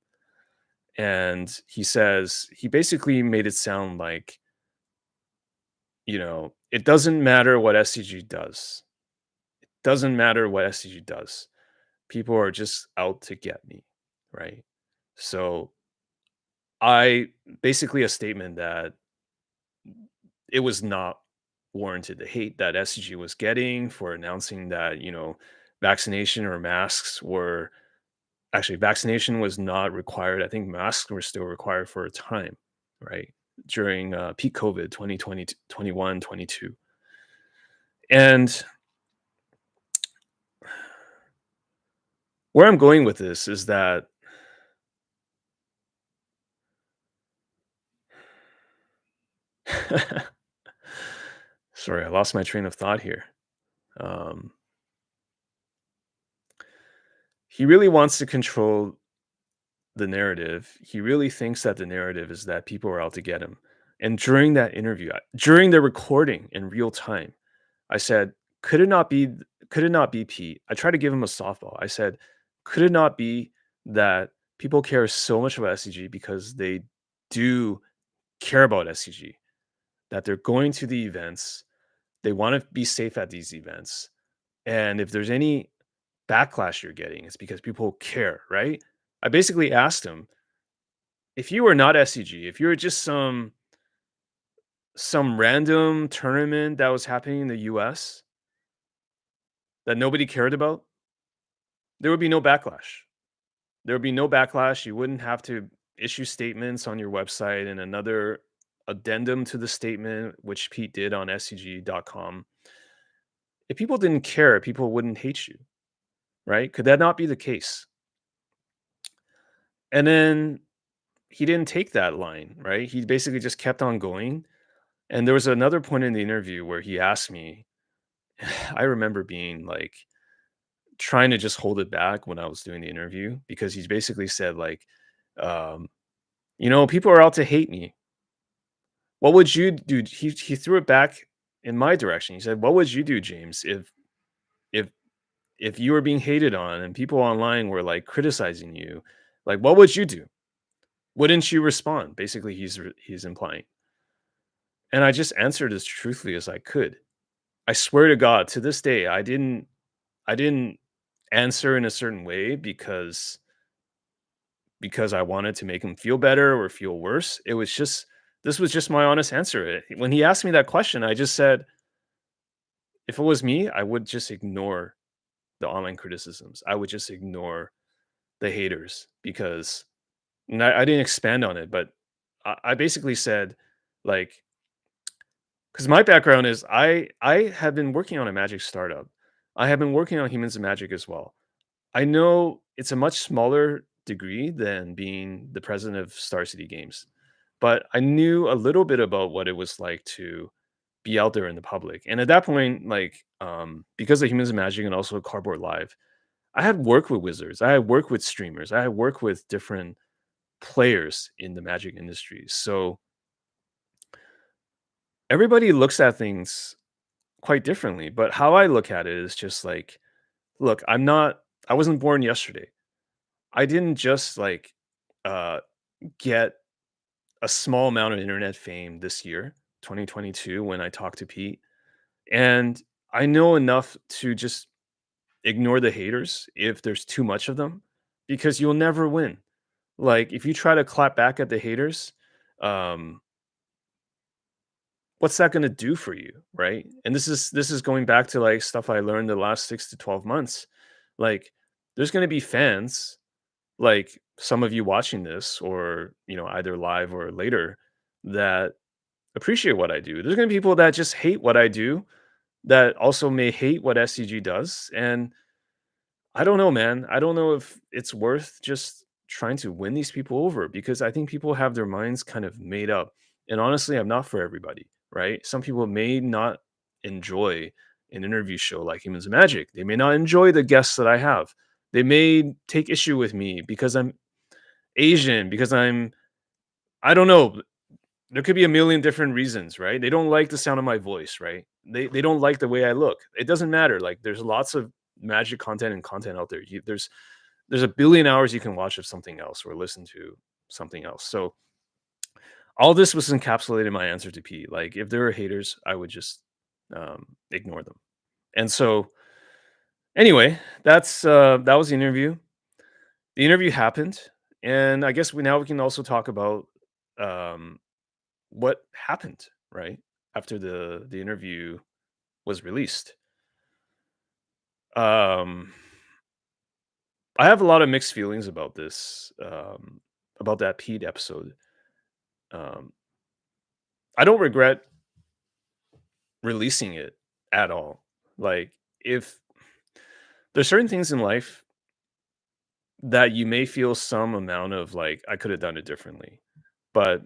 Speaker 1: And he says he basically made it sound like, it doesn't matter what SCG does. Doesn't matter what SCG does. People are just out to get me, right? So I basically a statement that it was not warranted. The hate that SCG was getting for announcing that, vaccination or masks were actually vaccination was not required. I think masks were still required for a time, right? During peak COVID 2020, 21, 22. And where I'm going with this is that sorry, I lost my train of thought here. Um, he really wants to control the narrative. He really thinks that the narrative is that people are out to get him. And during that interview, during the recording in real time, I said, "Could it not be could it not be Pete?" I tried to give him a softball. I said, "Could it not be that people care so much about SCG because they do care about SCG, that they're going to the events, they wanna be safe at these events, and if there's any backlash you're getting, it's because people care, right?" I basically asked him, "If you were not SCG, if you were just some random tournament that was happening in the US that nobody cared about, there would be no backlash. There would be no backlash. You wouldn't have to issue statements on your website and another addendum to the statement, which Pete did on scg.com. If people didn't care, people wouldn't hate you, right? Could that not be the case?" And then he didn't take that line, right? He basically just kept on going. And there was another point in the interview where he asked me, I remember being like trying to just hold it back when I was doing the interview because he's basically said like, um, people are out to hate me. What would you do? He threw it back in my direction. He said, "What would you do, James, if if you were being hated on and people online were like criticizing you? Like, what would you do? Wouldn't you respond?" Basically, he's implying. And I just answered as truthfully as I could. I swear to God, to this day, I didn't answer in a certain way because I wanted to make him feel better or feel worse. It was just this was just my honest answer. When he asked me that question, I just said, if it was me, I would just ignore the online criticisms. I would just ignore the haters because and I didn't expand on it, but I basically said, like, because my background is I have been working on a magic startup. I have been working on humans and magic as well. I know it's a much smaller degree than being the president of Star City Games, but I knew a little bit about what it was like to be out there in the public. And at that point, like, because of Humans and Magic and also Cardboard Live, I had worked with wizards, I had worked with streamers, I had worked with different players in the magic industry. So everybody looks at things quite differently. But how I look at it is just like, look, I wasn't born yesterday. I didn't just like uh get a small amount of internet fame this year, 2022, when I talked to Pete. And I know enough to just ignore the haters if there's too much of them because you'll never win. Like if you try to clap back at the haters, um, what's that going to do for you, right? And this is going back to like stuff I learned the last 6 to 12 months. Like there's going to be fans like some of you watching this or, either live or later that appreciate what I do. There's going to be people that just hate what I do that also may hate what SCG does. And I don't know, man. I don't know if it's worth just trying to win these people over because I think people have their minds kind of made up. And honestly, I'm not for everybody, right? Some people may not enjoy an interview show like Humans of Magic. They may not enjoy the guests that I have. They may take issue with me because I'm Asian, because I don't know. There could be a million different reasons, right? They don't like the sound of my voice, right? They don't like the way I look. It doesn't matter. Like there's lots of magic content and content out there. There's a billion hours you can watch of something else or listen to something else. So all this was encapsulated in my answer to Pete. Like if there were haters, I would just ignore them. And so anyway, that was the interview. The interview happened, and I guess we can also talk about um, what happened right after the interview was released. Um, I have a lot of mixed feelings about this, about that Pete episode. Um, I don't regret releasing it at all. Like, if there's certain things in life that you may feel some amount of like, I could have done it differently. But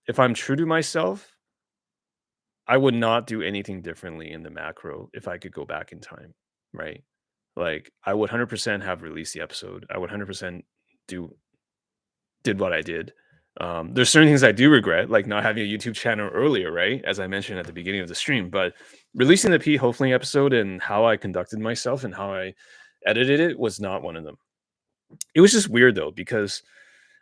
Speaker 1: if I'm true to myself, I would not do anything differently in the macro if I could go back in time. Right. Like, I would 100% have released the episode. I would 100% do did what I did. There's certain things I do regret, like not having a YouTube channel earlier, right? As I mentioned at the beginning of the stream, but releasing the Pete Hoefling episode and how I conducted myself and how I edited it was not one of them. It was just weird though, because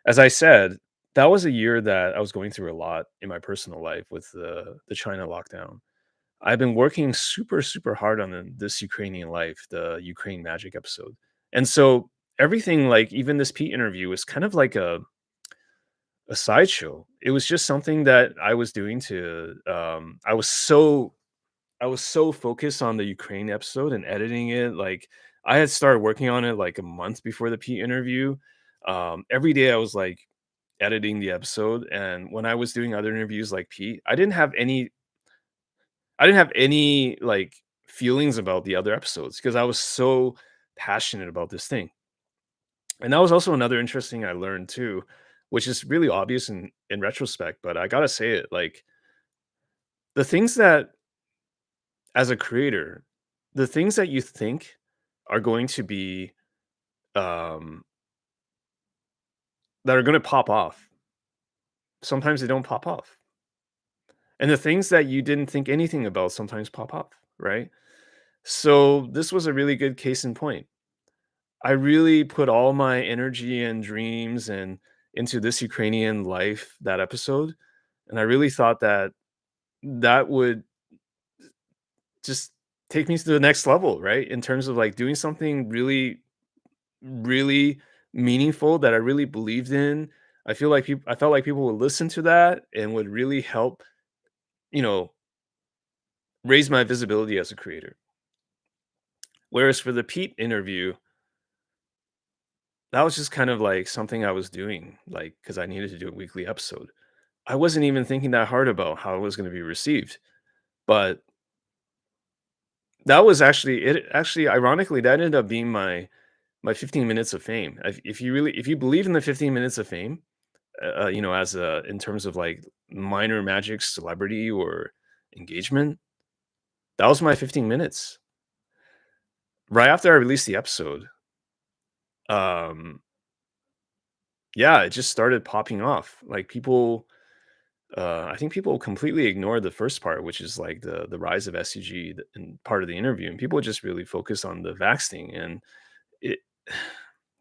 Speaker 1: as I said, that was a year that I was going through a lot in my personal life with the China lockdown. I've been working super, super hard on this Ukrainian life, the Ukraine Magic episode. And so everything, like even this Pete interview, was kind of like a sideshow. It was just something that I was doing to I was so focused on the Ukraine episode and editing it. Like I had started working on it like a month before the Pete interview. Every day I was like editing the episode, and when I was doing other interviews like Pete, I didn't have any like feelings about the other episodes because I was so passionate about this thing. And that was also another interesting I learned too, which is really obvious in retrospect, but I gotta say it, like the things that as a creator, the things that you think are going to be um that are gonna pop off, sometimes they don't pop off. And the things that you didn't think anything about sometimes pop up, right? So this was a really good case in point. I really put all my energy and dreams and into this Ukrainian life, that episode, and I really thought that that would just take me to the next level, right? In terms of like doing something really, really meaningful that I really believed in. I felt like people would listen to that and would really help, you know, raise my visibility as a creator. Whereas for the Pete interview, that was just kind of like something I was doing, like because I needed to do a weekly episode. I wasn't even thinking that hard about how it was going to be received, but that was actually it. Actually, ironically, that ended up being my 15 minutes of fame. If you believe in the 15 minutes of fame, you know, as a in terms of like minor magic celebrity or engagement, that was my 15 minutes. Right after I released the episode, um, yeah, it just started popping off. Like people, I think people completely ignored the first part, which is like the rise of SCG and part of the interview, and people just really focus on the Vax thing. And it,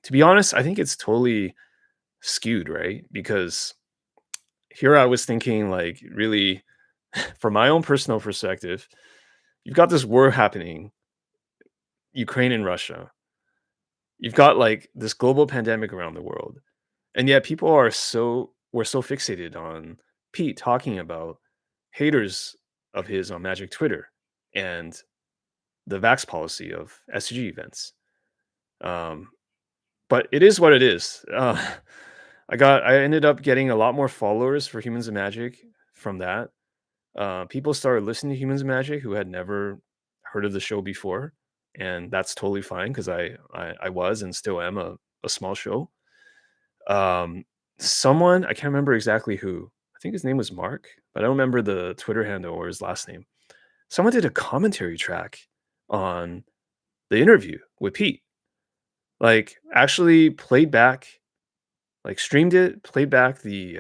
Speaker 1: to be honest, I think it's totally skewed, right? Because here I was thinking, like, really, from my own personal perspective, you've got this war happening, Ukraine and Russia. You've got like this global pandemic around the world, and yet people are so we're so fixated on Pete talking about haters of his on Magic Twitter and the vax policy of SCG events. Um, but it is what it is. I ended up getting a lot more followers for Humans of Magic from that. People started listening to Humans of Magic who had never heard of the show before, and that's totally fine because I was and still am a small show. Um, Someone I can't remember exactly who. I think his name was Mark, but I don't remember the Twitter handle or his last name. Someone did a commentary track on the interview with Pete. Like actually played back, like streamed it, played back the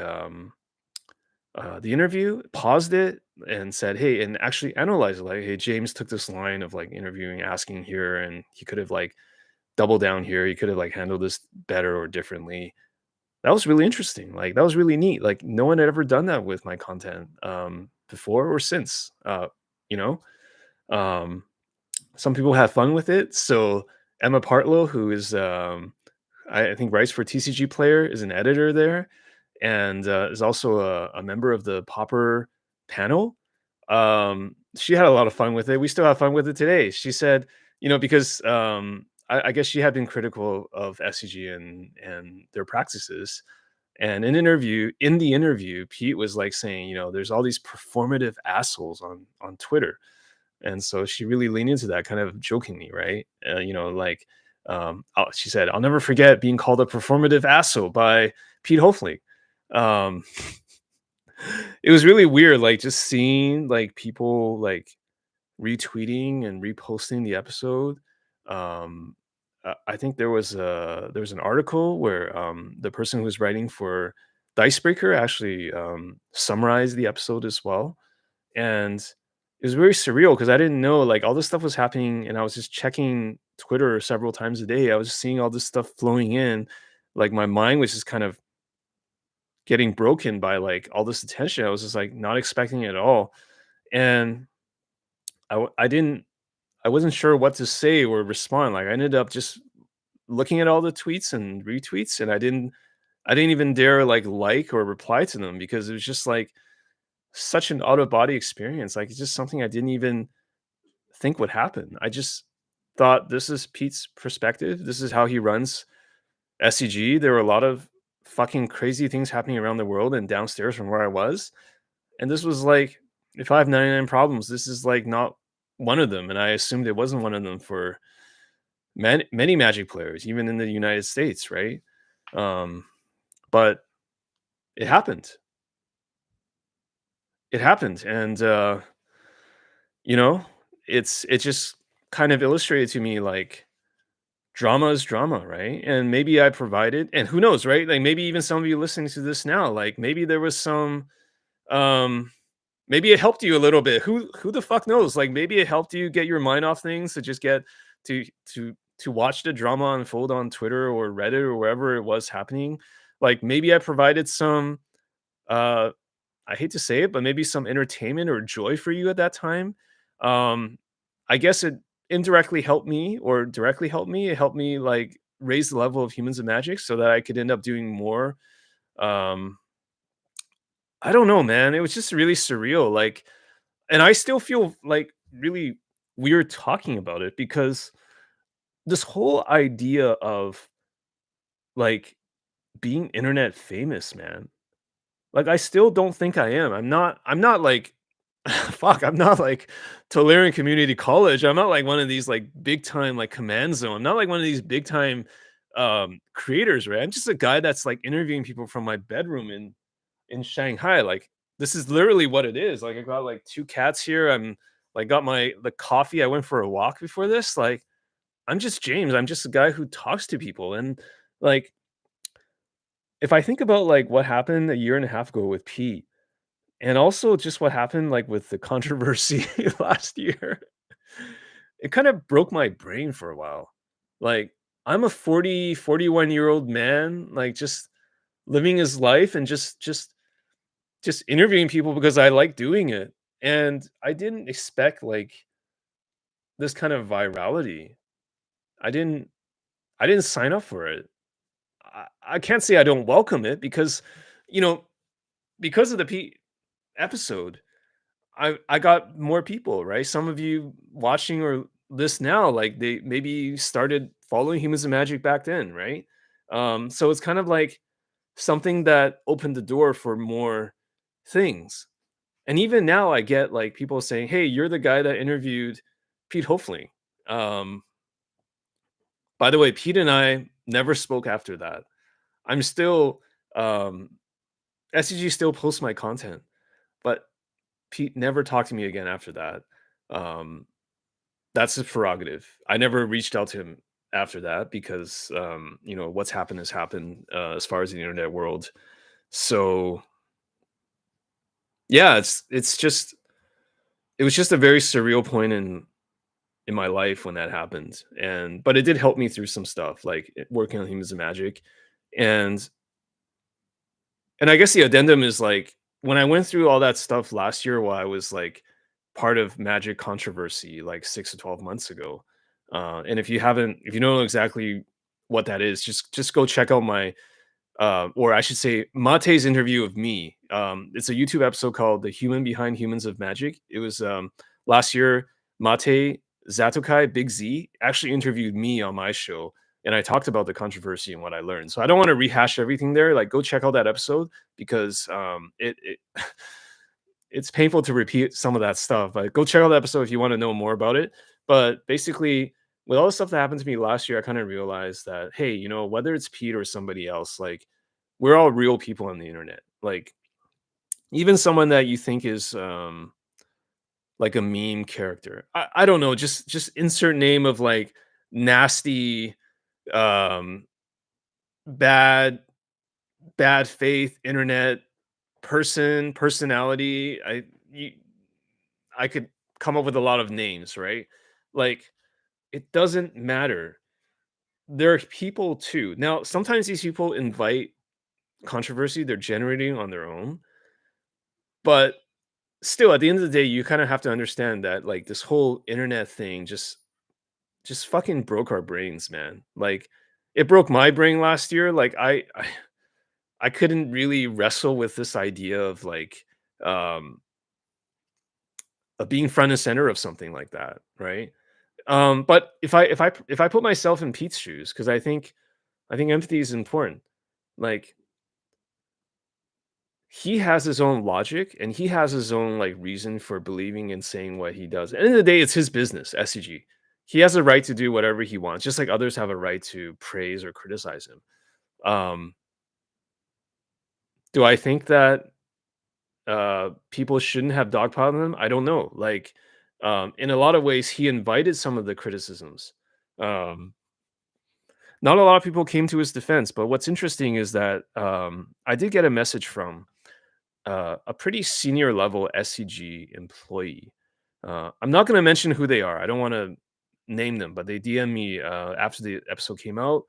Speaker 1: interview, paused it, and said, "Hey," and actually analyzed it. Like, "Hey, James took this line of like interviewing, asking here, and he could have like doubled down here. He could have like handled this better or differently." That was really interesting. Like that was really neat. Like no one had ever done that with my content before or since. You know, um, some people have fun with it. So Emma Partlow, who is I think writes for TCG Player, is an editor there, and is also a member of the Popper panel. She had a lot of fun with it. We still have fun with it today. She said, you know, because I guess she had been critical of SCG and their practices. And in the interview, Pete was like saying, you know, there's all these performative assholes on Twitter, and so she really leaned into that kind of jokingly, right? You know, like she said, "I'll never forget being called a performative asshole by Pete Hoefling." Um, it was really weird, like just seeing like people like retweeting and reposting the episode. Um, I think there was an article where the person who was writing for Dicebreaker actually summarized the episode as well, and it was very surreal because I didn't know like all this stuff was happening, and I was just checking Twitter several times a day. I was just seeing all this stuff flowing in, like my mind was just kind of getting broken by like all this attention. I was just like not expecting it at all, and I didn't I wasn't sure what to say or respond. Like I ended up just looking at all the tweets and retweets, and I didn't even dare like or reply to them because it was just like such an out of body experience. Like it's just something I didn't even think would happen. I just thought this is Pete's perspective. This is how he runs SCG. There were a lot of fucking crazy things happening around the world and downstairs from where I was. And this was like, if I have 99 problems, this is like not one of them. And I assumed it wasn't one of them for many Magic players, even in the United States, right? Um, but it happened. It happened. And you know, it just kind of illustrated to me like drama is drama, right? And maybe I provided, and who knows, right? Like maybe even some of you listening to this now, like maybe there was some um maybe it helped you a little bit. Who the fuck knows? Like maybe it helped you get your mind off things to just get to to watch the drama unfold on Twitter or Reddit or wherever it was happening. Like maybe I provided some uh I hate to say it, but maybe some entertainment or joy for you at that time. Um, I guess it indirectly helped me or directly helped me. It helped me like raise the level of humans of magic so that I could end up doing more. Um, I don't know, man. It was just really surreal. Like, and I still feel like really weird talking about it because this whole idea of like being internet famous, man. Like, I still don't think I am. I'm not like fuck, I'm not like Tolarian Community College. I'm not like one of these like big time like command zone. I'm not like one of these big time creators, right? I'm just a guy that's like interviewing people from my bedroom in Shanghai. Like this is literally what it is. Like I got like two cats here. I'm like got my the coffee. I went for a walk before this. Like I'm just James. I'm just a guy who talks to people. And like if I think about like what happened a year and a half ago with Pete, and also just what happened, like, with the controversy last year, it kind of broke my brain for a while. Like, I'm a 41-year-old man, like, just living his life and just interviewing people because I like doing it, and I didn't expect, like, this kind of virality. I didn't I didn't sign up for it. I can't say I don't welcome it because, you know, because of the Pete episode, I got more people, right? Some of you watching or this now, like they maybe started following Humans of Magic back then, right? So it's kind of like something that opened the door for more things. And even now, I get like people saying, "Hey, you're the guy that interviewed Pete Hoefling." Um, by the way, Pete and I never spoke after that. I'm still um, SCG still posts my content, but Pete never talked to me again after that. Um, That's his prerogative. I never reached out to him after that because, you know, what's happened has happened, as far as the internet world. So, yeah, it's just it was just a very surreal point in my life when that happened, and but it did help me through some stuff, like, working on Humans of Magic, and I guess the addendum is, like, when I went through all that stuff last year while I was, like, part of Magic controversy, like, 6 to 12 months ago, and if you don't know exactly what that is, just go check out my, or I should say, Mate's interview of me. It's a YouTube episode called "The Human Behind Humans of Magic." It was last year. Mate, Zatokai, Big Z actually interviewed me on my show, and I talked about the controversy and what I learned. So I don't want to rehash everything there. Like, go check out that episode because it it's painful to repeat some of that stuff. But go check out the episode if you want to know more about it. But basically, with all the stuff that happened to me last year, I kind of realized that, hey, you know, whether it's Pete or somebody else, like we're all real people on the internet. Like even someone that you think is like a meme character. I don't know, just insert name of like nasty, um, bad bad faith internet personality. You, I could come up with a lot of names, right? Like, it doesn't matter. There are people too. Now, sometimes these people invite controversy they're generating on their own, but still at the end of the day, you kind of have to understand that like this whole internet thing just fucking broke our brains, man. Like it broke my brain last year. Like I couldn't really wrestle with this idea of like um of being front and center of something like that, right? But if I put myself in Pete's shoes, because I think empathy is important. Like he has his own logic and he has his own like reason for believing and saying what he does. At the end of the day, it's his business, SCG. He has a right to do whatever he wants, just like others have a right to praise or criticize him. Um, do I think that people shouldn't have dogpiled on him? I don't know. Like, in a lot of ways, he invited some of the criticisms. Um, Not a lot of people came to his defense, but what's interesting is that I did get a message from a pretty senior level SCG employee. I'm not going to mention who they are. I don't want to name them, but they DM me after the episode came out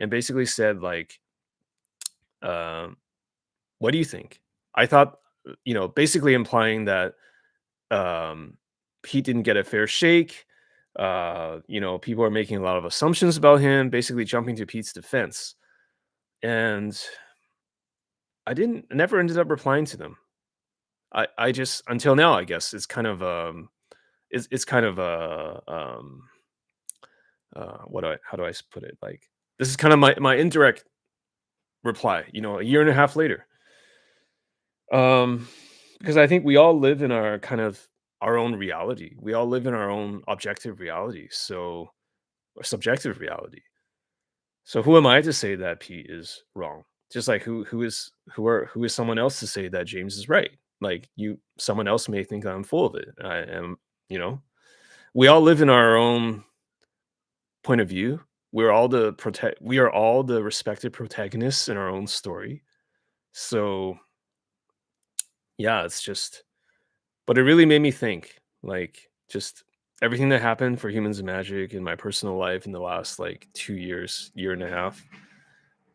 Speaker 1: and basically said like, um, "What do you think?" I thought, basically implying that Pete didn't get a fair shake. People are making a lot of assumptions about him, basically jumping to Pete's defense. And I never ended up replying to them. I just until now, I guess it's kind of it's kind of how do put it? Like this is kind of my indirect reply, a year and a half later. Um because I think we all live in our kind of our own reality. We all live in our own objective reality. So or subjective reality. So who am I to say that Pete is wrong? Just like who is someone else to say that James is right? Like someone else may think I'm full of it. I am, you know. We all live in our own point of view. We are all the respected protagonists in our own story. So yeah, it's just but it really made me think, like, just everything that happened for Humans and Magic in my personal life in the last like 2 years, year and a half,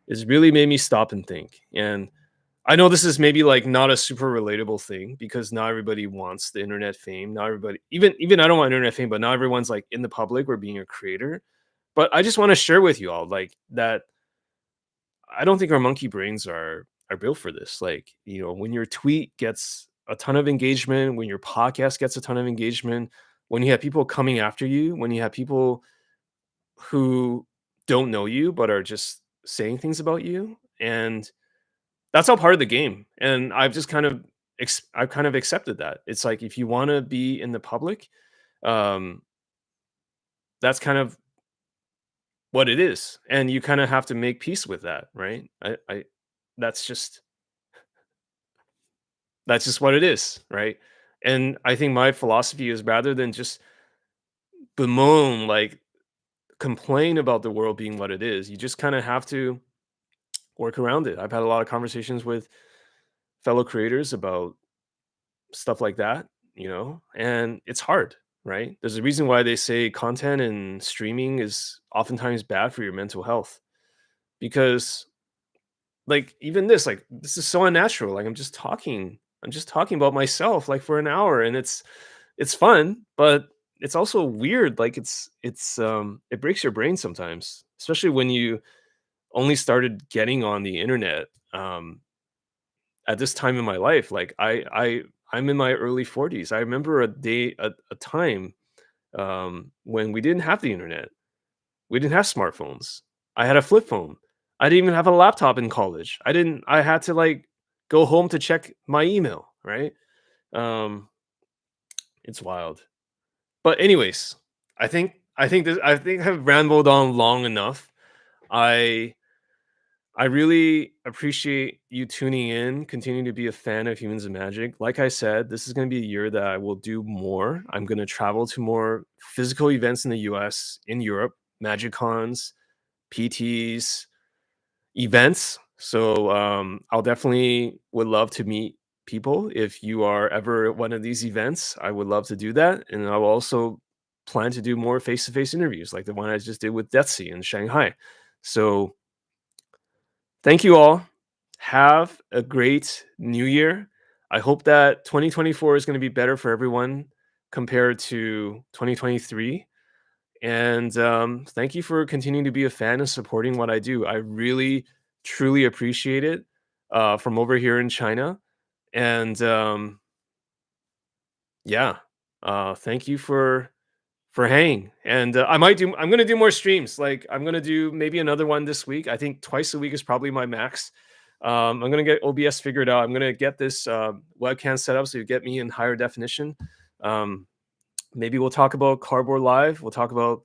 Speaker 1: is really made me stop and think. And I know this is maybe like not a super relatable thing because not everybody wants the internet fame. Not everybody, even I don't want internet fame, but not everyone's like in the public or being a creator. But I just want to share with you all like that I don't think our monkey brains are built for this. Like, when your tweet gets a ton of engagement, when your podcast gets a ton of engagement, when you have people coming after you, when you have people who don't know you but are just saying things about you, and that's all part of the game. And I've just kind of I've kind of accepted that. It's like if you want to be in the public, um, that's kind of what it is, and you kind of have to make peace with that, right? I that's just that's just what it is, right? And I think my philosophy is rather than just bemoan, like complain about the world being what it is, you just kind of have to work around it. I've had a lot of conversations with fellow creators about stuff like that, and it's hard, right? There's a reason why they say content and streaming is oftentimes bad for your mental health because like even this is so unnatural. Like I'm just talking about myself like for an hour and it's fun, but it's also weird. Like it breaks your brain sometimes, especially when you only started getting on the internet at this time in my life. Like I'm in my early 40s. I remember a time when we didn't have the internet. We didn't have smartphones. I had a flip phone. I didn't even have a laptop in college. I had to like go home to check my email, right? Um it's wild. But anyways, I think I've rambled on long enough. I I really appreciate you tuning in, continuing to be a fan of Humans and Magic. Like I said, this is going to be a year that I will do more. I'm going to travel to more physical events in the US, in Europe, Magic Cons, PTs, events. So I'll definitely would love to meet people if you are ever at one of these events. I would love to do that, and I will also plan to do more face-to-face interviews like the one I just did with Detsy in Shanghai. So thank you all. Have a great new year. I hope that 2024 is going to be better for everyone compared to 2023. And thank you for continuing to be a fan and supporting what I do. I really, truly appreciate it from over here in China. And yeah, thank you for hanging. And I'm gonna do more streams. Like I'm gonna do maybe another one this week. I think twice a week is probably my max. I'm gonna get OBS figured out. I'm gonna get this webcam set up so you get me in higher definition. Um, Maybe we'll talk about Cardboard Live. We'll talk about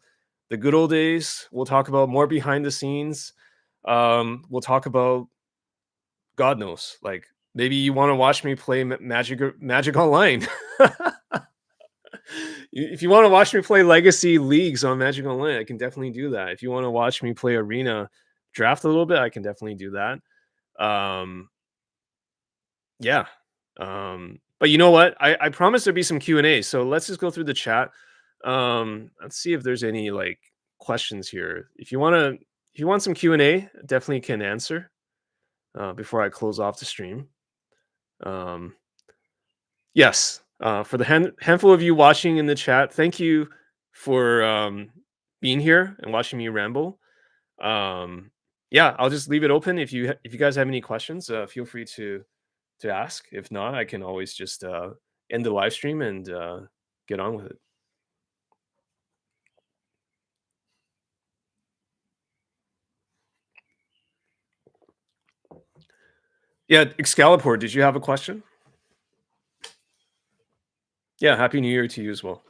Speaker 1: the good old days. We'll talk about more behind the scenes. We'll talk about God knows. Like maybe you want to watch me play Magic Online. If you want to watch me play Legacy Leagues on Magic Online, I can definitely do that. If you want to watch me play Arena Draft a little bit, I can definitely do that. Um, yeah. But you know what? I promised there'd be some Q&A, so let's just go through the chat. Let's see if there's any like questions here. If you want some Q&A, definitely can answer before I close off the stream. Um, yes. For the handful of you watching in the chat, thank you for being here and watching me ramble. Um, yeah, I'll just leave it open. If you guys have any questions, feel free to ask. If not, I can always just end the live stream and get on with it. Yeah, Excalibur, did you have a question? Yeah, happy New Year to you as well.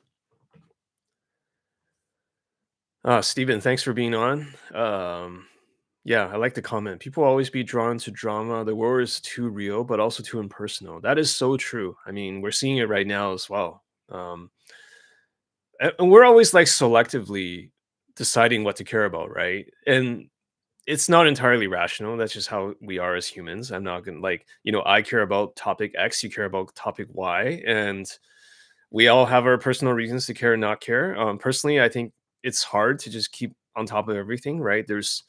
Speaker 1: Steven, thanks for being on. Yeah, I like the comment. People always be drawn to drama. The war is too real, but also too impersonal. That is so true. I mean, we're seeing it right now as well. And we're always like selectively deciding what to care about, right? And it's not entirely rational. That's just how we are as humans. I'm not gonna like, I care about topic X, you care about topic Y, and we all have our personal reasons to care and not care. Personally, I think it's hard to just keep on top of everything, right? There's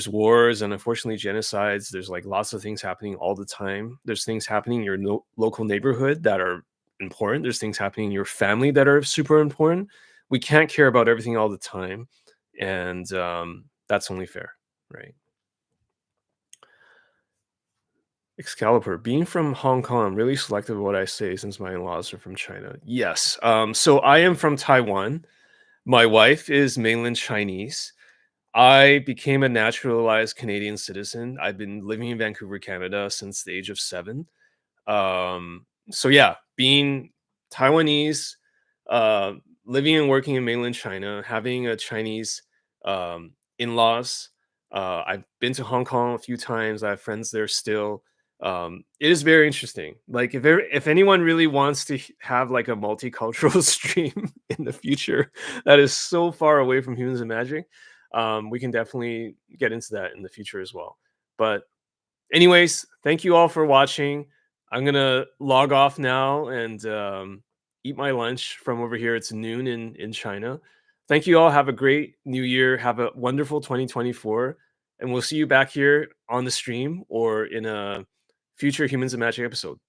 Speaker 1: wars and unfortunately genocides. There's like lots of things happening all the time. There's things happening in your local neighborhood that are important. There's things happening in your family that are super important. We can't care about everything all the time, and that's only fair, right? Excalibur, being from Hong Kong, I'm really selective of what I say since my in-laws are from China. Yes. So I am from Taiwan. My wife is mainland Chinese. I became a naturalized Canadian citizen. I've been living in Vancouver, Canada since the age of 7. So yeah, being Taiwanese, uh, living and working in mainland China, having a Chinese in-laws. I've been to Hong Kong a few times. I have friends there still. It is very interesting. Like if anyone really wants to have like a multicultural stream in the future that is so far away from humans and magic, we can definitely get into that in the future as well. But anyways, thank you all for watching. I'm gonna log off now and eat my lunch from over here. It's noon in China. Thank you all. Have a great new year. Have a wonderful 2024. And we'll see you back here on the stream or in a future Humans and Magic episode.